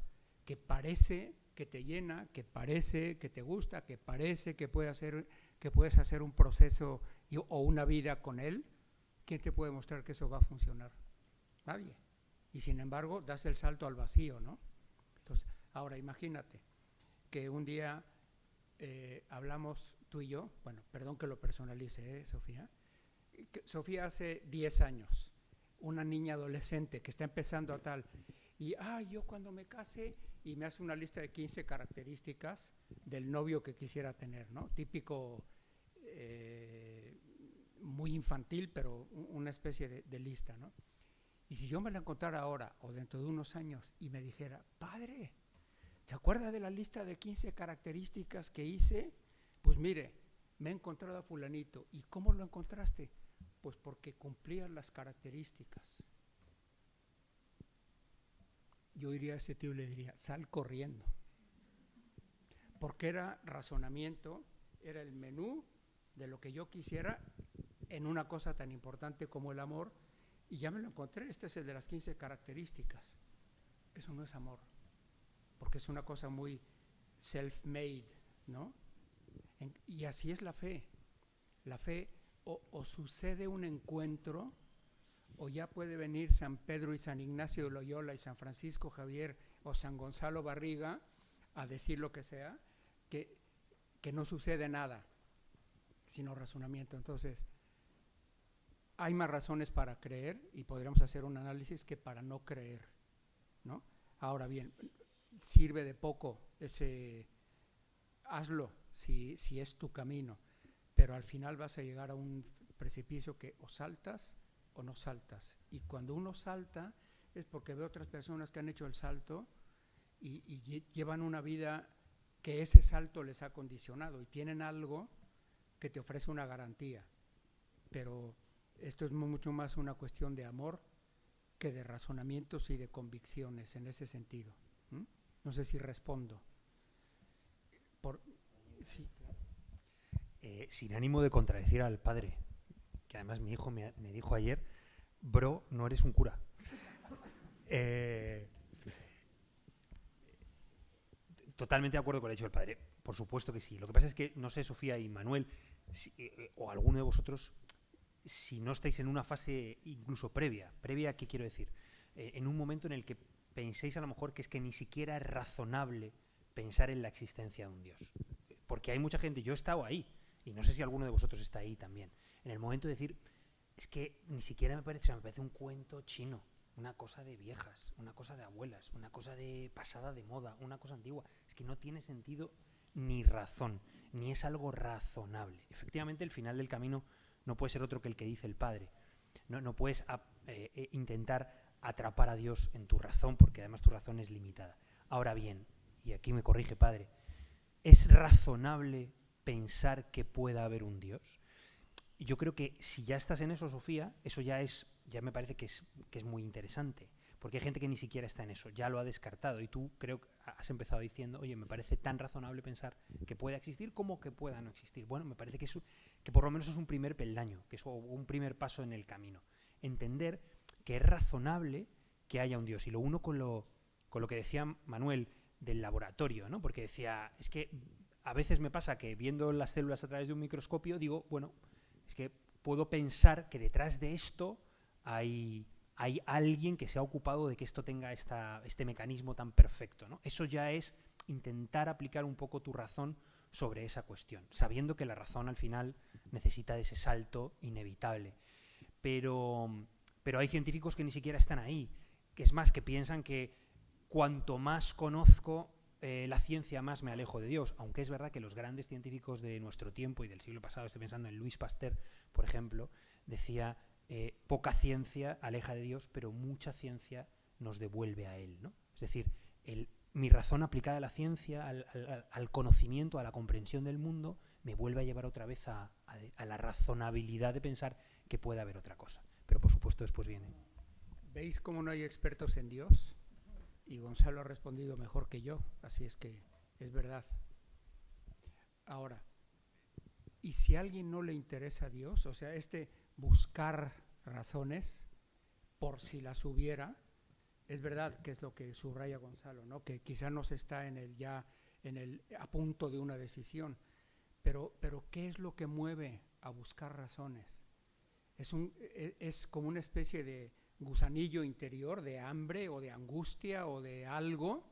que parece que te llena, que parece que te gusta, que parece que puedes hacer un proceso o una vida con él, ¿quién te puede mostrar que eso va a funcionar? Nadie. Y sin embargo, das el salto al vacío, ¿no? Entonces, ahora imagínate, que un día hablamos tú y yo, bueno, perdón que lo personalice, Sofía. Sofía hace 10 años, una niña adolescente que está empezando a tal, y yo cuando me case, y me hace una lista de 15 características del novio que quisiera tener, ¿no? Típico, muy infantil, pero una especie de lista, ¿no? Y si yo me la encontrara ahora o dentro de unos años y me dijera, padre, ¿se acuerda de la lista de 15 características que hice? Pues mire, me he encontrado a fulanito. ¿Y cómo lo encontraste? Pues porque cumplía las características. Yo iría a ese tío y le diría, sal corriendo. Porque era razonamiento, era el menú de lo que yo quisiera en una cosa tan importante como el amor, y ya me lo encontré, este es el de las 15 características. Eso no es amor, porque es una cosa muy self-made, ¿no? Y así es la fe. La fe o sucede un encuentro, o ya puede venir San Pedro y San Ignacio de Loyola y San Francisco Javier o San Gonzalo Barriga a decir lo que sea, que no sucede nada, sino razonamiento. Entonces, hay más razones para creer y podríamos hacer un análisis que para no creer, ¿no? Ahora bien, sirve de poco hazlo si es tu camino, pero al final vas a llegar a un precipicio que o saltas o no saltas. Y cuando uno salta es porque ve otras personas que han hecho el salto y llevan una vida que ese salto les ha condicionado y tienen algo que te ofrece una garantía. Pero esto es mucho más una cuestión de amor que de razonamientos y de convicciones en ese sentido. No sé si respondo. Sí, claro. Sin ánimo de contradecir al padre, que además mi hijo me dijo ayer, bro, no eres un cura. Totalmente de acuerdo con el hecho del padre. Por supuesto que sí. Lo que pasa es que, no sé, Sofía y Manuel, o alguno de vosotros, si no estáis en una fase incluso previa, ¿qué quiero decir? En un momento en el que penséis a lo mejor que es que ni siquiera es razonable pensar en la existencia de un Dios. Porque hay mucha gente, yo he estado ahí, y no sé si alguno de vosotros está ahí también, en el momento de decir, es que ni siquiera me parece un cuento chino, una cosa de viejas, una cosa de abuelas, una cosa de pasada de moda, una cosa antigua. Es que no tiene sentido ni razón, ni es algo razonable. Efectivamente, el final del camino no puede ser otro que el que dice el padre. No puedes intentar atrapar a Dios en tu razón, porque además tu razón es limitada. Ahora bien, y aquí me corrige padre, ¿es razonable pensar que pueda haber un Dios? Yo creo que si ya estás en eso, Sofía, eso ya me parece que es muy interesante, porque hay gente que ni siquiera está en eso, ya lo ha descartado, y tú creo que has empezado diciendo, oye, me parece tan razonable pensar que pueda existir como que pueda no existir. Bueno, me parece que por lo menos es un primer peldaño, que es un primer paso en el camino. Entender que es razonable que haya un Dios. Y lo uno con lo que decía Manuel del laboratorio, ¿no? Porque decía, es que a veces me pasa que viendo las células a través de un microscopio digo, bueno, es que puedo pensar que detrás de esto hay alguien que se ha ocupado de que esto tenga este mecanismo tan perfecto, ¿no? Eso ya es intentar aplicar un poco tu razón sobre esa cuestión, sabiendo que la razón al final necesita de ese salto inevitable. Pero hay científicos que ni siquiera están ahí, que es más, que piensan que cuanto más conozco la ciencia, más me alejo de Dios, aunque es verdad que los grandes científicos de nuestro tiempo y del siglo pasado, estoy pensando en Louis Pasteur, por ejemplo, decía, poca ciencia aleja de Dios, pero mucha ciencia nos devuelve a Él, ¿no? Es decir, mi razón aplicada a la ciencia, al conocimiento, a la comprensión del mundo, me vuelve a llevar otra vez a la razonabilidad de pensar que puede haber otra cosa. Pero por supuesto después viene. ¿Veis cómo no hay expertos en Dios? Y Gonzalo ha respondido mejor que yo, así es que es verdad. Ahora, ¿y si a alguien no le interesa a Dios? O sea, buscar razones, por si las hubiera, es verdad que es lo que subraya Gonzalo, ¿no? Que quizá no se está a punto de una decisión, pero ¿qué es lo que mueve a buscar razones? Es como una especie de gusanillo interior, de hambre o de angustia o de algo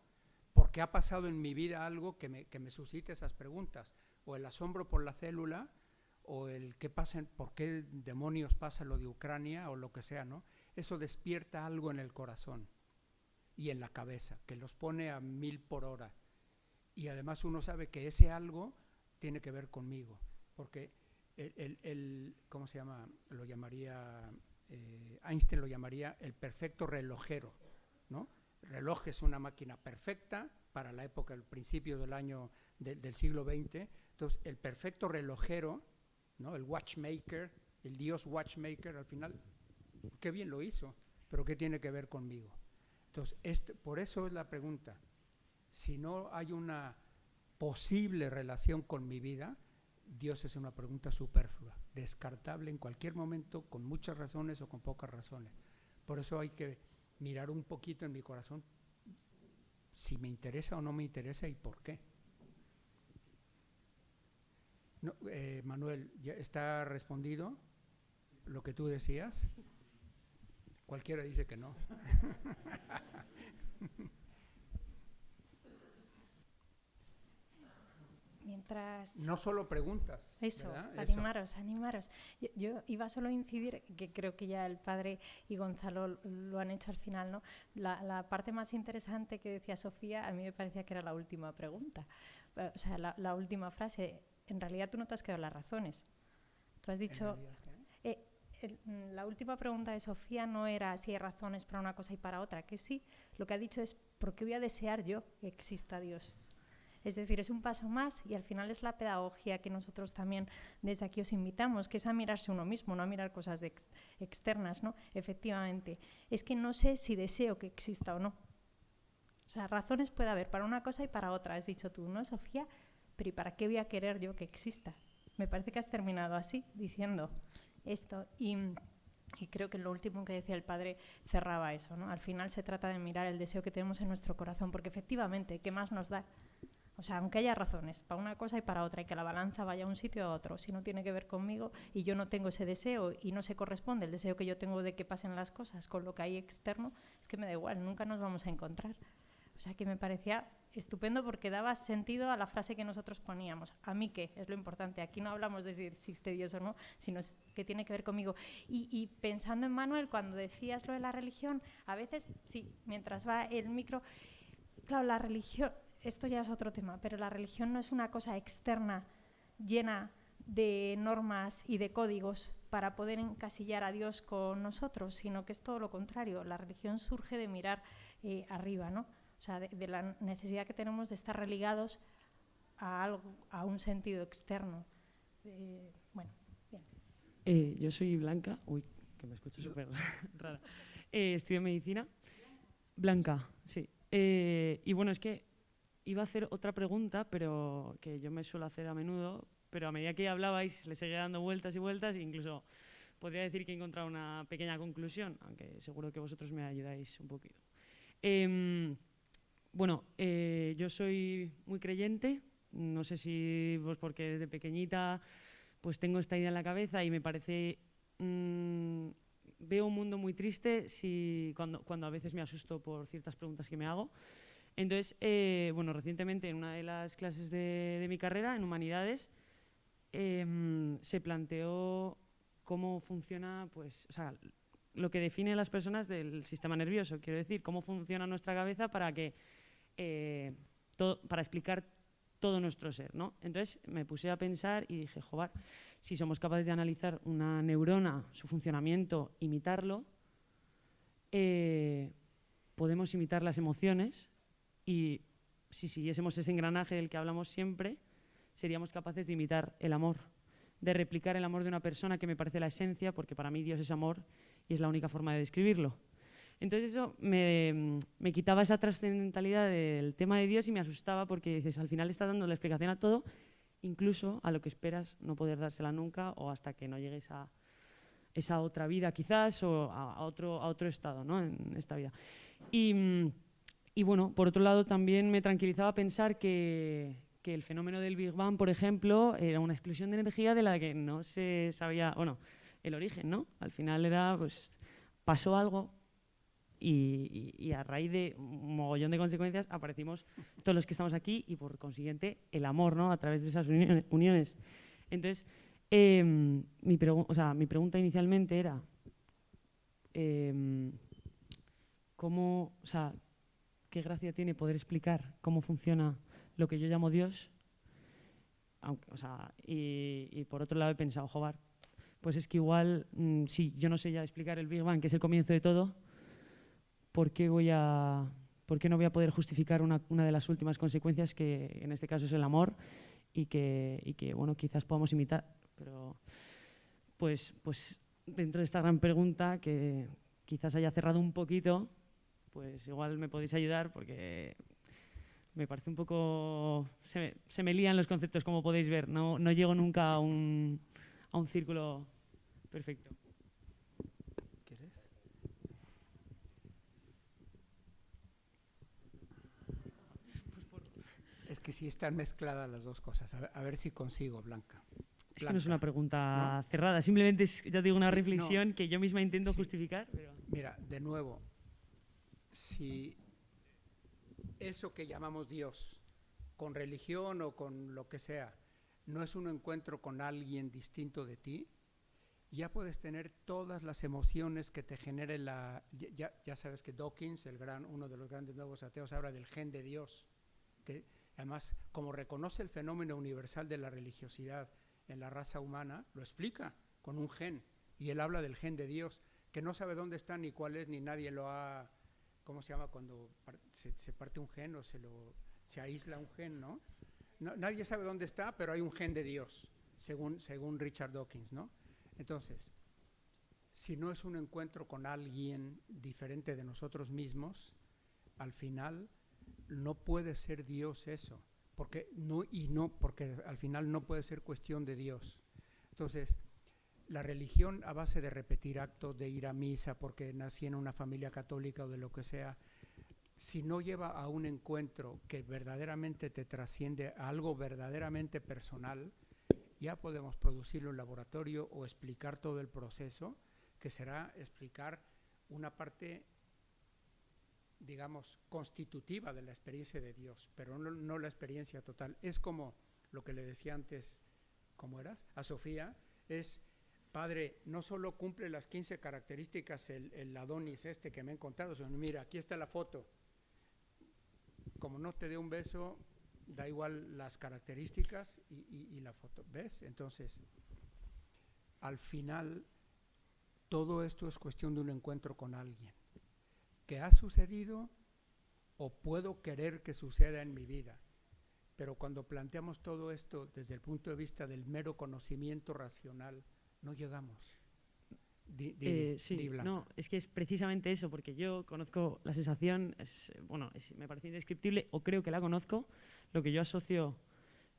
por porque ha pasado en mi vida algo que me suscite esas preguntas, o el asombro por la célula, o el qué pasa, por qué demonios pasa lo de Ucrania, o lo que sea, ¿no? Eso despierta algo en el corazón y en la cabeza, que los pone a 1000 por hora. Y además uno sabe que ese algo tiene que ver conmigo, porque ¿cómo se llama? Lo llamaría, Einstein lo llamaría el perfecto relojero, ¿no? El reloj es una máquina perfecta para la época, el principio del año del siglo XX. Entonces, el perfecto relojero, ¿no? El watchmaker, el dios watchmaker, al final, qué bien lo hizo, pero ¿qué tiene que ver conmigo? Entonces, por eso es la pregunta. Si no hay una posible relación con mi vida, Dios es una pregunta superflua, descartable en cualquier momento, con muchas razones o con pocas razones. Por eso hay que mirar un poquito en mi corazón si me interesa o no me interesa y por qué. No, Manuel, ¿ya está respondido lo que tú decías? Cualquiera dice que no. Mientras... No solo preguntas. Eso, ¿verdad? animaros. Yo iba solo a incidir, que creo que ya el padre y Gonzalo lo han hecho al final, ¿no? La parte más interesante que decía Sofía, a mí me parecía que era la última pregunta. O sea, la última frase. En realidad tú no te has quedado las razones. Tú has dicho... la última pregunta de Sofía no era si hay razones para una cosa y para otra, que sí. Lo que ha dicho es, ¿por qué voy a desear yo que exista Dios? Es decir, es un paso más y al final es la pedagogía que nosotros también desde aquí os invitamos, que es a mirarse uno mismo, no a mirar cosas externas, ¿no? Efectivamente, es que no sé si deseo que exista o no. O sea, razones puede haber para una cosa y para otra, has dicho tú, ¿no, Sofía? Pero ¿y para qué voy a querer yo que exista? Me parece que has terminado así, diciendo esto. Y creo que lo último que decía el padre cerraba eso, ¿no? Al final se trata de mirar el deseo que tenemos en nuestro corazón, porque efectivamente, ¿qué más nos da? O sea, aunque haya razones para una cosa y para otra, y que la balanza vaya a un sitio o a otro, si no tiene que ver conmigo y yo no tengo ese deseo y no se corresponde el deseo que yo tengo de que pasen las cosas con lo que hay externo, es que me da igual, nunca nos vamos a encontrar. O sea, que me parecía estupendo porque daba sentido a la frase que nosotros poníamos. ¿A mí qué? Es lo importante. Aquí no hablamos de si existe Dios o no, sino que tiene que ver conmigo. Y pensando en Manuel, cuando decías lo de la religión, a veces, sí, mientras va el micro, claro, la religión... Esto ya es otro tema, pero la religión no es una cosa externa llena de normas y de códigos para poder encasillar a Dios con nosotros, sino que es todo lo contrario. La religión surge de mirar arriba, ¿no? O sea, de la necesidad que tenemos de estar religados a algo, a un sentido externo. Bueno, bien. Yo soy Blanca. Uy, que me escucho súper rara. Estudio medicina. Blanca, sí. Y bueno, es que iba a hacer otra pregunta, pero que yo me suelo hacer a menudo, pero a medida que hablabais le seguía dando vueltas y vueltas, e incluso podría decir que he encontrado una pequeña conclusión, aunque seguro que vosotros me ayudáis un poquito. Bueno, yo soy muy creyente, no sé si pues porque desde pequeñita pues tengo esta idea en la cabeza y me parece... veo un mundo muy triste cuando a veces me asusto por ciertas preguntas que me hago. Entonces, bueno, recientemente en una de las clases de mi carrera, en Humanidades, se planteó cómo funciona, pues, o sea, lo que define a las personas del sistema nervioso, quiero decir, cómo funciona nuestra cabeza para explicar todo nuestro ser, ¿no? Entonces me puse a pensar y dije, joder, si somos capaces de analizar una neurona, su funcionamiento, imitarlo, podemos imitar las emociones. Y si siguiésemos ese engranaje del que hablamos siempre, seríamos capaces de imitar el amor, de replicar el amor de una persona, que me parece la esencia, porque para mí Dios es amor y es la única forma de describirlo. Entonces eso me quitaba esa trascendentalidad del tema de Dios y me asustaba porque dices, al final está dando la explicación a todo, incluso a lo que esperas no poder dársela nunca o hasta que no llegues a esa otra vida quizás o a otro estado, ¿no? En esta vida. Y bueno, por otro lado también me tranquilizaba pensar que el fenómeno del Big Bang, por ejemplo, era una explosión de energía de la que no se sabía, bueno, el origen, ¿no? Al final era, pues, pasó algo y a raíz de un mogollón de consecuencias aparecimos todos los que estamos aquí y por consiguiente el amor, ¿no? A través de esas uniones. Entonces, mi pregunta inicialmente era ¿cómo, o sea, qué gracia tiene poder explicar cómo funciona lo que yo llamo Dios? Aunque, o sea, y por otro lado he pensado, joder, pues es que igual, si yo no sé ya explicar el Big Bang, que es el comienzo de todo, ¿por qué no voy a poder justificar una de las últimas consecuencias, que en este caso es el amor, y que bueno, quizás podamos imitar? Pero pues dentro de esta gran pregunta, que quizás haya cerrado un poquito, pues igual me podéis ayudar, porque me parece un poco... Se me lían los conceptos, como podéis ver. No llego nunca a un círculo perfecto. ¿Quieres? Es que sí están mezcladas las dos cosas. A ver si consigo, Blanca. Es que no es una pregunta ¿no? cerrada, simplemente es, ya digo, una Sí, reflexión no. que yo misma intento Sí. justificar. Pero... Mira, de nuevo, si eso que llamamos Dios, con religión o con lo que sea, no es un encuentro con alguien distinto de ti, ya puedes tener todas las emociones que te genere ya sabes que Dawkins, uno de los grandes nuevos ateos, habla del gen de Dios, que además, como reconoce el fenómeno universal de la religiosidad en la raza humana, lo explica con un gen, y él habla del gen de Dios, que no sabe dónde está ni cuál es, ni nadie lo ha... ¿Cómo se llama cuando se parte un gen o se aísla un gen, ¿no? Nadie sabe dónde está, pero hay un gen de Dios, según Richard Dawkins, ¿no? Entonces, si no es un encuentro con alguien diferente de nosotros mismos, al final no puede ser Dios eso, porque al final no puede ser cuestión de Dios. Entonces, la religión, a base de repetir actos, de ir a misa porque nací en una familia católica o de lo que sea, si no lleva a un encuentro que verdaderamente te trasciende a algo verdaderamente personal, ya podemos producirlo en laboratorio o explicar todo el proceso, que será explicar una parte, digamos, constitutiva de la experiencia de Dios, pero no la experiencia total. Es como lo que le decía antes, ¿cómo eras? A Sofía, es... Padre, no solo cumple las 15 características el Adonis que me he encontrado, sino mira, aquí está la foto. Como no te dé un beso, da igual las características y la foto. ¿Ves? Entonces, al final, todo esto es cuestión de un encuentro con alguien. ¿Que ha sucedido o puedo querer que suceda en mi vida? Pero cuando planteamos todo esto desde el punto de vista del mero conocimiento racional, no llegamos. Sí, no, es que es precisamente eso, porque yo conozco la sensación, me parece indescriptible, o creo que la conozco. Lo que yo asocio,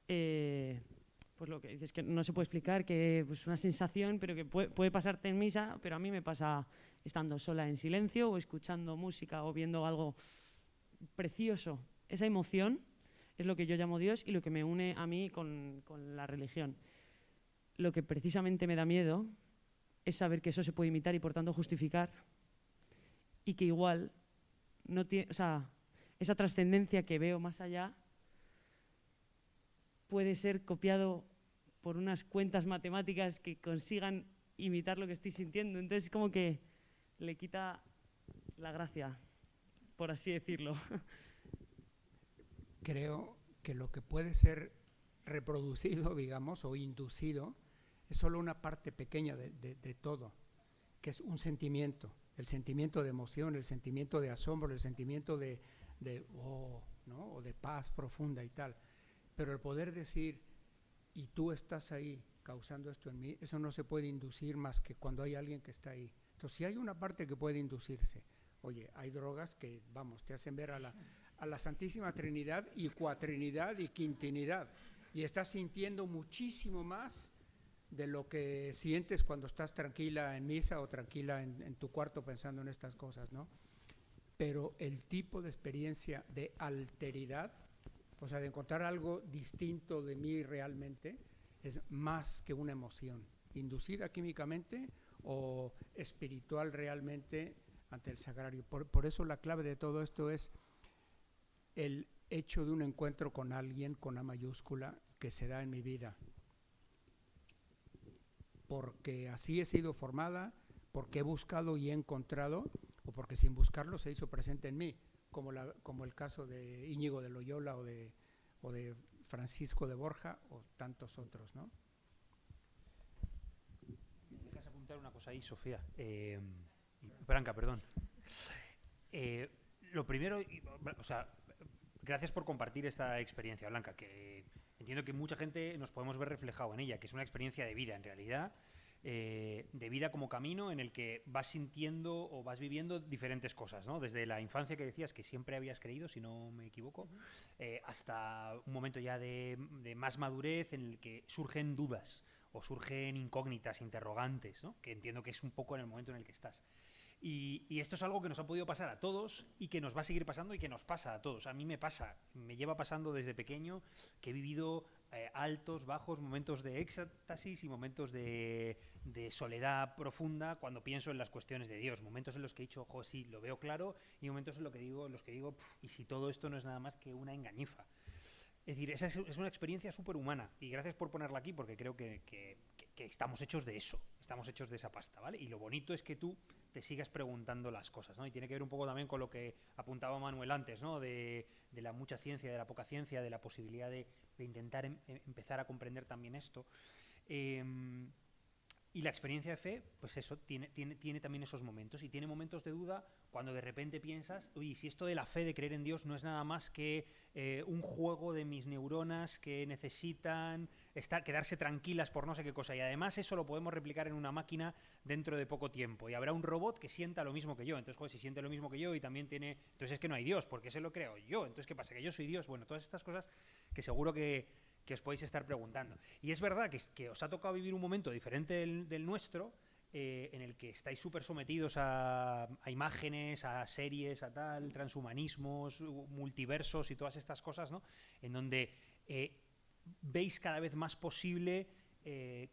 pues lo que dices, que no se puede explicar, que es pues una sensación, pero que puede pasarte en misa, pero a mí me pasa estando sola en silencio, o escuchando música, o viendo algo precioso. Esa emoción es lo que yo llamo Dios y lo que me une a mí con la religión. Lo que precisamente me da miedo es saber que eso se puede imitar y por tanto justificar, y que igual no tiene, o sea, esa trascendencia que veo más allá puede ser copiado por unas cuentas matemáticas que consigan imitar lo que estoy sintiendo. Entonces como que le quita la gracia, por así decirlo. Creo que lo que puede ser reproducido, digamos, o inducido, es solo una parte pequeña de todo, que es un sentimiento, el sentimiento de emoción, el sentimiento de asombro, el sentimiento de ¿no? O de paz profunda y tal. Pero el poder decir, y tú estás ahí causando esto en mí, eso no se puede inducir más que cuando hay alguien que está ahí. Entonces, si hay una parte que puede inducirse, oye, hay drogas que, vamos, te hacen ver a la Santísima Trinidad y Cuatrinidad y Quintinidad, y estás sintiendo muchísimo más de lo que sientes cuando estás tranquila en misa o tranquila en tu cuarto pensando en estas cosas, ¿no? Pero el tipo de experiencia de alteridad, o sea, de encontrar algo distinto de mí realmente, es más que una emoción, inducida químicamente o espiritual realmente ante el sagrario. Por eso la clave de todo esto es el hecho de un encuentro con alguien con A mayúscula que se da en mi vida. Porque así he sido formada, porque he buscado y he encontrado, o porque sin buscarlo se hizo presente en mí, como el caso de Íñigo de Loyola o de Francisco de Borja o tantos otros, ¿no? ¿Me dejas apuntar una cosa ahí, Sofía? Branca, perdón. Lo primero, o sea, gracias por compartir esta experiencia, Blanca, que entiendo que mucha gente nos podemos ver reflejado en ella, que es una experiencia de vida, en realidad, de vida como camino en el que vas sintiendo o vas viviendo diferentes cosas, ¿no? Desde la infancia que decías que siempre habías creído, si no me equivoco, hasta un momento ya de más madurez en el que surgen dudas o surgen incógnitas, interrogantes, ¿no? Que entiendo que es un poco en el momento en el que estás. Y esto es algo que nos ha podido pasar a todos y que nos va a seguir pasando y que nos pasa a todos. A mí me pasa, me lleva pasando desde pequeño que he vivido altos, bajos, momentos de éxtasis y momentos de soledad profunda cuando pienso en las cuestiones de Dios. Momentos en los que he dicho, jo, sí, lo veo claro, y momentos en los que digo, ¿y si todo esto no es nada más que una engañifa? Es decir, esa es una experiencia súper humana y gracias por ponerla aquí porque creo que estamos hechos de eso, estamos hechos de esa pasta, ¿vale? Y lo bonito es que tú te sigas preguntando las cosas, ¿no? Y tiene que ver un poco también con lo que apuntaba Manuel antes, ¿no? De la mucha ciencia, de la poca ciencia, de la posibilidad de intentar empezar a comprender también esto. Y la experiencia de fe, pues eso, tiene también esos momentos. Y tiene momentos de duda cuando de repente piensas, oye, si esto de la fe, de creer en Dios, no es nada más que un juego de mis neuronas que necesitan quedarse tranquilas por no sé qué cosa. Y además eso lo podemos replicar en una máquina dentro de poco tiempo. Y habrá un robot que sienta lo mismo que yo. Entonces, joder, si siente lo mismo que yo y también tiene... Entonces es que no hay Dios, porque se lo creo yo. Entonces, ¿qué pasa? ¿Que yo soy Dios? Bueno, todas estas cosas que seguro que os podéis estar preguntando. Y es verdad que os ha tocado vivir un momento diferente del nuestro, en el que estáis súper sometidos a imágenes, a series, a tal, transhumanismos, multiversos y todas estas cosas, ¿no? En donde veis cada vez más posible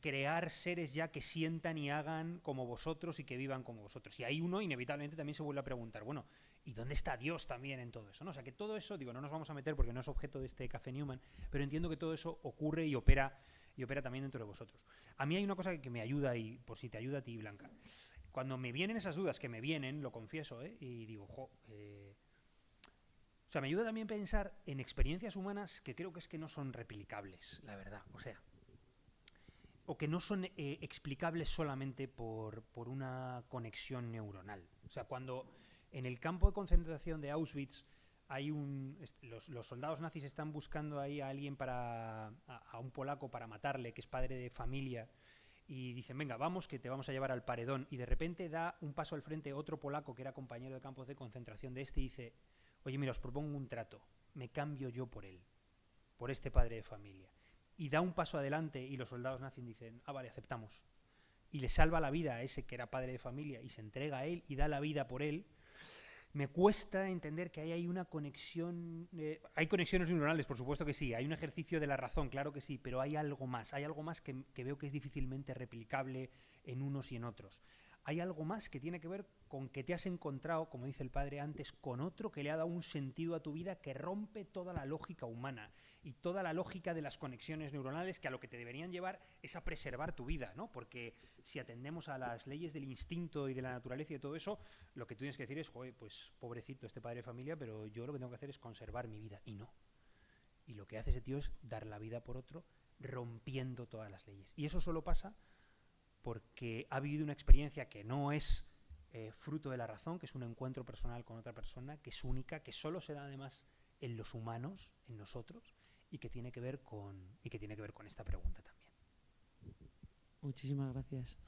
crear seres ya que sientan y hagan como vosotros y que vivan como vosotros. Y ahí uno inevitablemente también se vuelve a preguntar, bueno, ¿y dónde está Dios también en todo eso, ¿no? O sea, que todo eso, digo, no nos vamos a meter porque no es objeto de este Café Newman, pero entiendo que todo eso ocurre y opera también dentro de vosotros. A mí hay una cosa que me ayuda, y por si te ayuda a ti, Blanca. Cuando me vienen esas dudas, que me vienen, lo confieso, y digo, o sea, me ayuda también pensar en experiencias humanas que creo que es que no son replicables, la verdad, o sea, o que no son explicables solamente por una conexión neuronal. O sea, cuando en el campo de concentración de Auschwitz los soldados nazis están buscando ahí a alguien a un polaco para matarle, que es padre de familia, y dicen, venga, vamos, que te vamos a llevar al paredón, y de repente da un paso al frente otro polaco que era compañero de campos de concentración de y dice, oye, mira, os propongo un trato, me cambio yo por él, por este padre de familia. Y da un paso adelante y los soldados nazis dicen, vale, aceptamos. Y le salva la vida a ese que era padre de familia y se entrega a él y da la vida por él. Me cuesta entender que ahí hay una conexión... hay conexiones neuronales, por supuesto que sí. Hay un ejercicio de la razón, claro que sí. Pero hay algo más. Hay algo más que veo que es difícilmente replicable en unos y en otros. Hay algo más que tiene que ver con que te has encontrado, como dice el padre antes, con otro que le ha dado un sentido a tu vida que rompe toda la lógica humana y toda la lógica de las conexiones neuronales, que a lo que te deberían llevar es a preservar tu vida, ¿no? Porque si atendemos a las leyes del instinto y de la naturaleza y de todo eso, lo que tú tienes que decir es, joder, pues pobrecito este padre de familia, pero yo lo que tengo que hacer es conservar mi vida, y no. Y lo que hace ese tío es dar la vida por otro, rompiendo todas las leyes. Y eso solo pasa porque ha vivido una experiencia que no es fruto de la razón, que es un encuentro personal con otra persona, que es única, que solo se da además en los humanos, en nosotros, y que tiene que ver con esta pregunta también. Muchísimas gracias.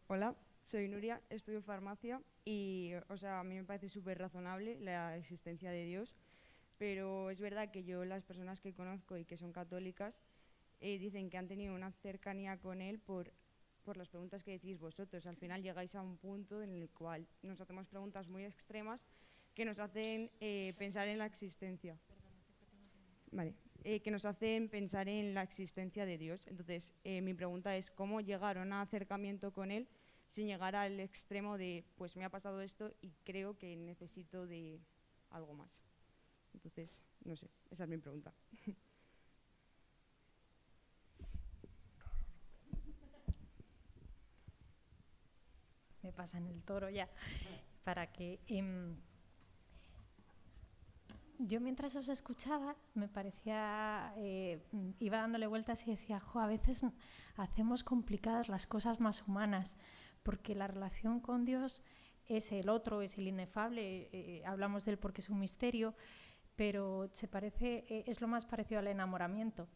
Hola, soy Nuria, estudio farmacia y, o sea, a mí me parece súper razonable la existencia de Dios, pero es verdad que yo, las personas que conozco y que son católicas, dicen que han tenido una cercanía con Él por por las preguntas que decís vosotros. Al final llegáis a un punto en el cual nos hacemos preguntas muy extremas que nos hacen pensar en la existencia. Vale. Que nos hacen pensar en la existencia de Dios. Entonces, mi pregunta es, ¿cómo llegar a un acercamiento con Él sin llegar al extremo de, pues me ha pasado esto y creo que necesito de algo más? Entonces, no sé, esa es mi pregunta. Me pasan el toro ya, para que... yo mientras os escuchaba me parecía, iba dándole vueltas y decía, a veces hacemos complicadas las cosas más humanas, porque la relación con Dios es el otro, es el inefable, hablamos de él porque es un misterio, pero es lo más parecido al enamoramiento.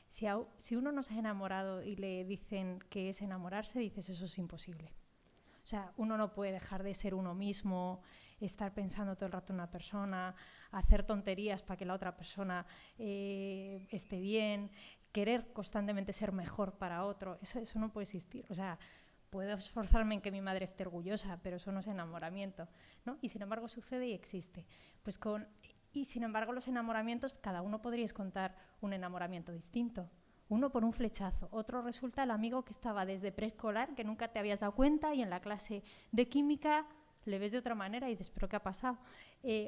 Si uno no se ha enamorado y le dicen que es enamorarse, dices, eso es imposible. O sea, uno no puede dejar de ser uno mismo, estar pensando todo el rato en una persona, hacer tonterías para que la otra persona esté bien, querer constantemente ser mejor para otro. Eso no puede existir. O sea, puedo esforzarme en que mi madre esté orgullosa, pero eso no es enamoramiento, ¿no? Y sin embargo sucede y existe. Y sin embargo los enamoramientos, cada uno podríais contar un enamoramiento distinto. Uno por un flechazo, otro resulta el amigo que estaba desde preescolar, que nunca te habías dado cuenta, y en la clase de química le ves de otra manera y dices, ¿pero qué ha pasado?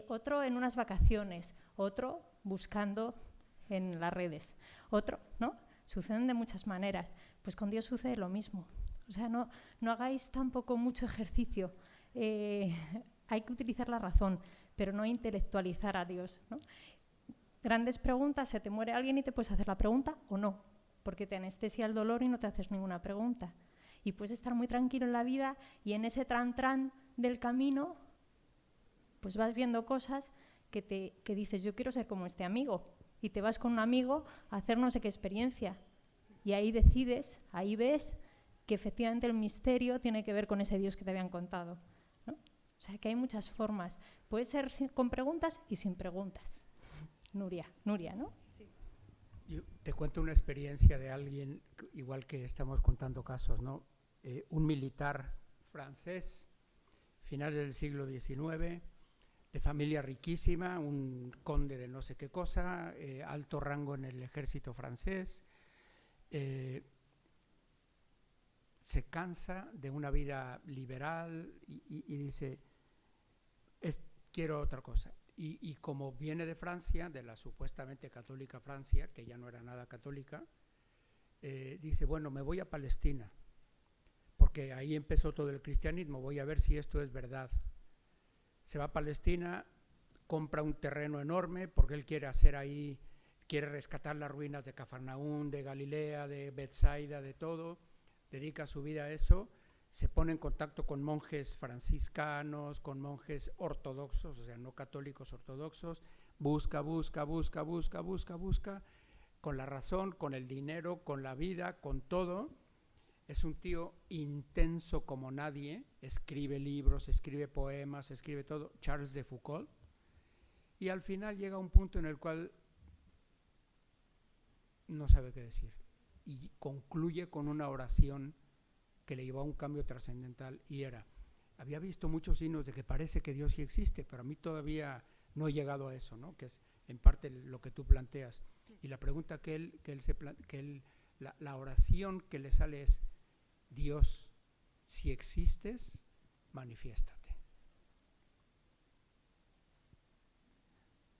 Otro en unas vacaciones, otro buscando en las redes, otro, ¿no? Suceden de muchas maneras. Pues con Dios sucede lo mismo. O sea, no hagáis tampoco mucho ejercicio. Hay que utilizar la razón, pero no intelectualizar a Dios, ¿no? Grandes preguntas, se te muere alguien y te puedes hacer la pregunta o no, porque te anestesia el dolor y no te haces ninguna pregunta. Y puedes estar muy tranquilo en la vida y en ese tran del camino, pues vas viendo cosas que dices, yo quiero ser como este amigo, y te vas con un amigo a hacer no sé qué experiencia. Y ahí decides, ahí ves que efectivamente el misterio tiene que ver con ese Dios que te habían contado, ¿no? O sea, que hay muchas formas. Puede ser con preguntas y sin preguntas. Nuria, ¿no? Sí. Yo te cuento una experiencia de alguien, igual que estamos contando casos, ¿no? Un militar francés, finales del siglo XIX, de familia riquísima, un conde de no sé qué cosa, alto rango en el ejército francés, se cansa de una vida liberal y dice, quiero otra cosa. Y como viene de Francia, de la supuestamente católica Francia, que ya no era nada católica, dice, bueno, me voy a Palestina, porque ahí empezó todo el cristianismo, voy a ver si esto es verdad. Se va a Palestina, compra un terreno enorme, porque él quiere hacer ahí, quiere rescatar las ruinas de Cafarnaún, de Galilea, de Betsaida, de todo, dedica su vida a eso. Se pone en contacto con monjes franciscanos, con monjes ortodoxos, o sea, no católicos ortodoxos, busca, con la razón, con el dinero, con la vida, con todo. Es un tío intenso como nadie, escribe libros, escribe poemas, escribe todo, Charles de Foucault, y al final llega a un punto en el cual no sabe qué decir, y concluye con una oración que le llevó a un cambio trascendental, y había visto muchos signos de que parece que Dios sí existe, pero a mí todavía no he llegado a eso, ¿no? Que es en parte lo que tú planteas. Y la pregunta la oración que le sale es, Dios, si existes, manifiéstate.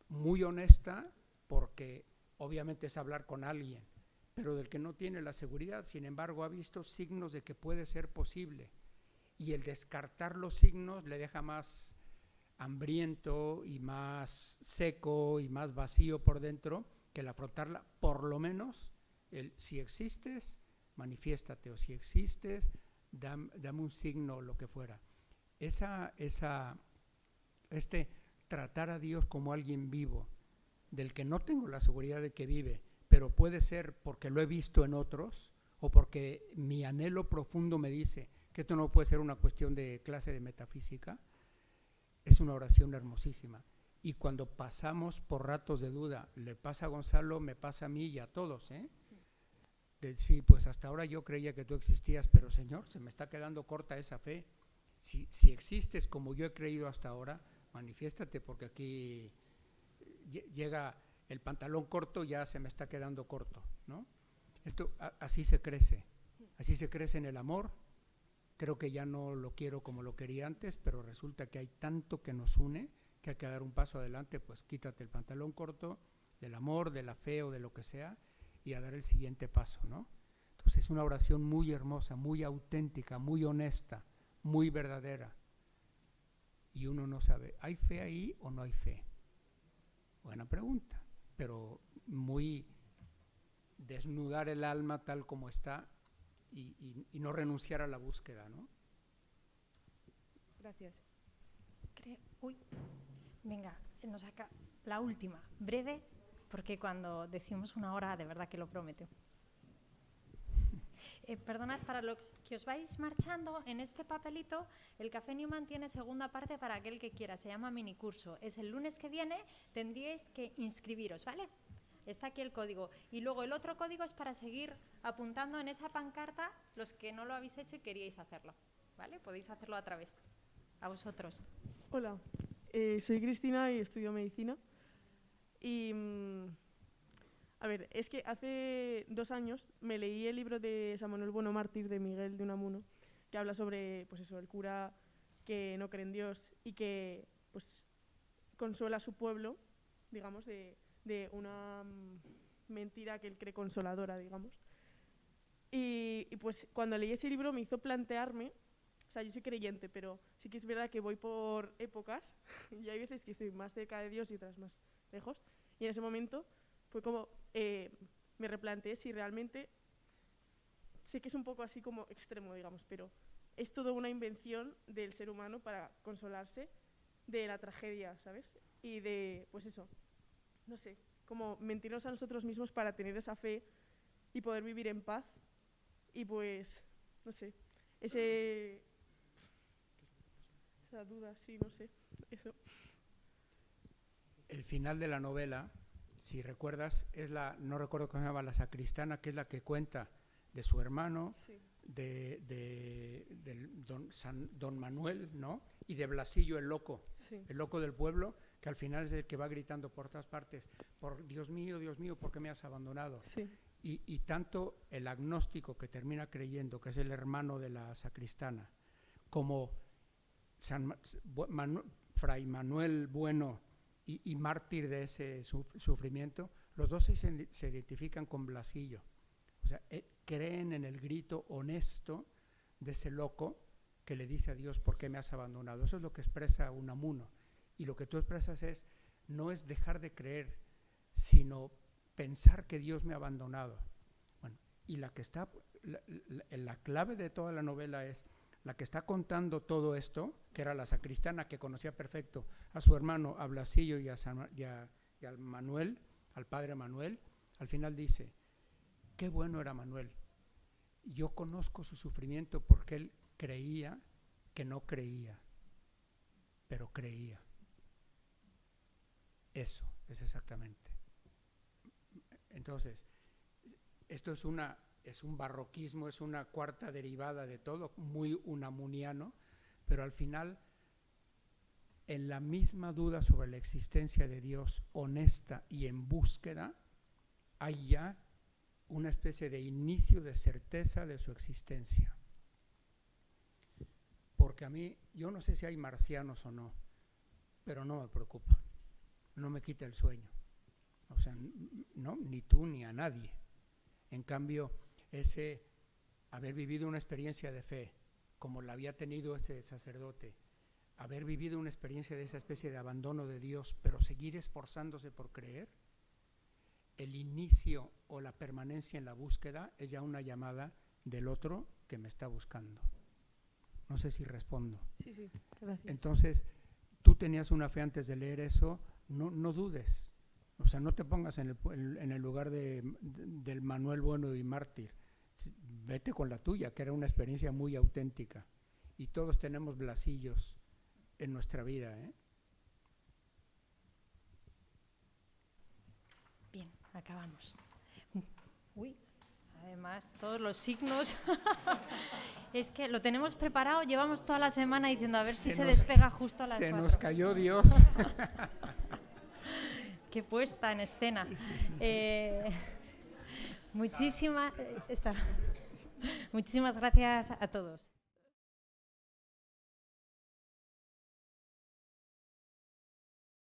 Muy honesta, porque obviamente es hablar con alguien, pero del que no tiene la seguridad. Sin embargo, ha visto signos de que puede ser posible, y el descartar los signos le deja más hambriento y más seco y más vacío por dentro que el afrontarla. Por lo menos si existes, manifiéstate, o si existes, dame un signo, lo que fuera. Tratar a Dios como alguien vivo, del que no tengo la seguridad de que vive, pero puede ser porque lo he visto en otros, o porque mi anhelo profundo me dice que esto no puede ser una cuestión de clase de metafísica, es una oración hermosísima. Y cuando pasamos por ratos de duda, le pasa a Gonzalo, me pasa a mí y a todos, sí, pues hasta ahora yo creía que tú existías, pero Señor, se me está quedando corta esa fe. Si existes como yo he creído hasta ahora, manifiéstate, porque aquí llega el pantalón corto, ya se me está quedando corto, ¿no? Así se crece en el amor. Creo que ya no lo quiero como lo quería antes, pero resulta que hay tanto que nos une que hay que dar un paso adelante. Pues quítate el pantalón corto del amor, de la fe o de lo que sea, y a dar el siguiente paso, ¿no? Entonces es una oración muy hermosa, muy auténtica, muy honesta, muy verdadera. Y uno no sabe, ¿hay fe ahí o no hay fe? Buena pregunta, pero muy desnudar el alma tal como está y no renunciar a la búsqueda, ¿no? Gracias. Venga, nos saca la última, breve, porque cuando decimos una hora de verdad que lo prometo. Perdonad, para los que os vais marchando, en este papelito el Café Newman tiene segunda parte para aquel que quiera, se llama minicurso. Es el lunes que viene, tendríais que inscribiros, ¿vale? Está aquí el código. Y luego el otro código es para seguir apuntando en esa pancarta los que no lo habéis hecho y queríais hacerlo, ¿vale? Podéis hacerlo a través. A vosotros. Hola, soy Cristina y estudio medicina. Y, a ver, es que hace 2 años me leí el libro de San Manuel Bueno Mártir, de Miguel de Unamuno, que habla sobre, pues eso, el cura que no cree en Dios y que, pues, consuela a su pueblo, digamos, de una mentira que él cree consoladora, digamos. Y pues cuando leí ese libro me hizo plantearme, o sea, yo soy creyente, pero sí que es verdad que voy por épocas y hay veces que estoy más cerca de Dios y otras más lejos. Y en ese momento fue como, me replanteé si realmente, sé que es un poco así como extremo, digamos, pero es todo una invención del ser humano para consolarse de la tragedia, ¿sabes? Y de, pues eso, no sé, como mentirnos a nosotros mismos para tener esa fe y poder vivir en paz. Y pues, no sé, esa duda, sí, no sé, eso. El final de la novela, si recuerdas, es no recuerdo cómo se llama, la sacristana, que es la que cuenta de su hermano, sí, del don Manuel, ¿no? Y de Blasillo, el loco, sí, el loco del pueblo, que al final es el que va gritando por todas partes, Dios mío, ¿por qué me has abandonado? Sí. Y tanto el agnóstico que termina creyendo que es el hermano de la sacristana, como Fray Manuel Bueno y mártir de ese sufrimiento, los dos se identifican con Blasillo. O sea, creen en el grito honesto de ese loco que le dice a Dios, ¿por qué me has abandonado? Eso es lo que expresa Unamuno. Y lo que tú expresas no es dejar de creer, sino pensar que Dios me ha abandonado. Bueno, y la clave de toda la novela es la que está contando todo esto, que era la sacristana que conocía perfecto a su hermano, a Blasillo y al Manuel, al padre Manuel. Al final dice, qué bueno era Manuel. Yo conozco su sufrimiento porque él creía que no creía, pero creía. Eso es exactamente. Entonces, esto es un barroquismo, es una cuarta derivada de todo, muy unamuniano, pero al final, en la misma duda sobre la existencia de Dios, honesta y en búsqueda, hay ya una especie de inicio de certeza de su existencia. Porque a mí, yo no sé si hay marcianos o no, pero no me preocupa, no me quita el sueño. O sea, no, ni tú ni a nadie. En cambio, ese haber vivido una experiencia de fe, como la había tenido ese sacerdote, haber vivido una experiencia de esa especie de abandono de Dios, pero seguir esforzándose por creer, el inicio o la permanencia en la búsqueda es ya una llamada del otro que me está buscando. No sé si respondo. Sí, gracias. Entonces, tú tenías una fe antes de leer eso, no dudes. O sea, no te pongas en el lugar del Manuel Bueno y mártir. Vete con la tuya, que era una experiencia muy auténtica. Y todos tenemos Blasillos en nuestra vida, ¿eh? Bien, acabamos. Uy, a Además, todos los signos. Es que lo tenemos preparado, llevamos toda la semana diciendo a ver si se despega justo a las 4. Se nos cayó Dios. Qué puesta en escena. Muchísimas gracias a todos.